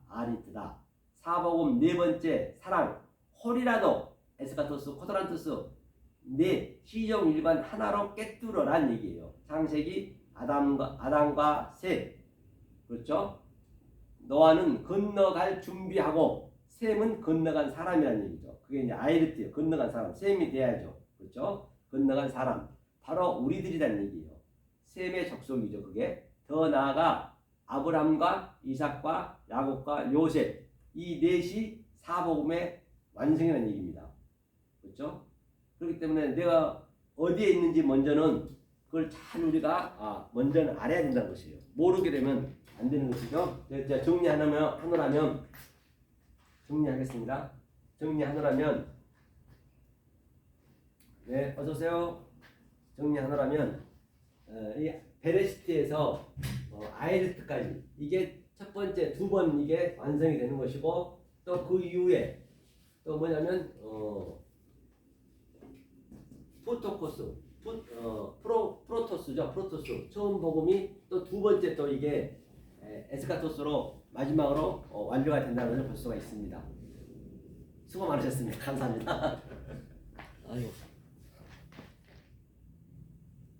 사복음 네 번째 사랑 홀이라도 에스카토스 코드란토스 네 시종 일관 하나로 꿰뚫어란 얘기예요. 창세기 아담과 셋 그렇죠? 노아는 건너갈 준비하고 셈은 건너간 사람이라는 얘기죠. 그게 이제 아이르트예요. 건너간 사람 셈이 돼야죠. 그렇죠? 건너간 사람 바로 우리들이라는 얘기예요. 셈의 족속이죠. 그게 더 나아가 아브람과 이삭과 야곱과 요셉 이 넷이 사복음의 완성이라는 얘기입니다. 그렇죠? 그렇기 때문에 내가 어디에 있는지 먼저는 그걸 잘 우리가 먼저는 알아야 된다는 것이에요. 모르게 되면 안 되는 것이죠. 제가 정리하노라면 정리하겠습니다. 정리하노라면 네 어서 오세요. 정리하노라면 이 베레시티에서 아이르트까지 이게 첫 번째 두 번 이게 완성이 되는 것이고 또 그 이후에 또 뭐냐면 프로토스죠. 프로토스 처음 복음이 또 두 번째 또 이게 에스카토스로 마지막으로 완료가 된다는 것을 볼 수가 있습니다. 수고 많으셨습니다. 감사합니다. 아유.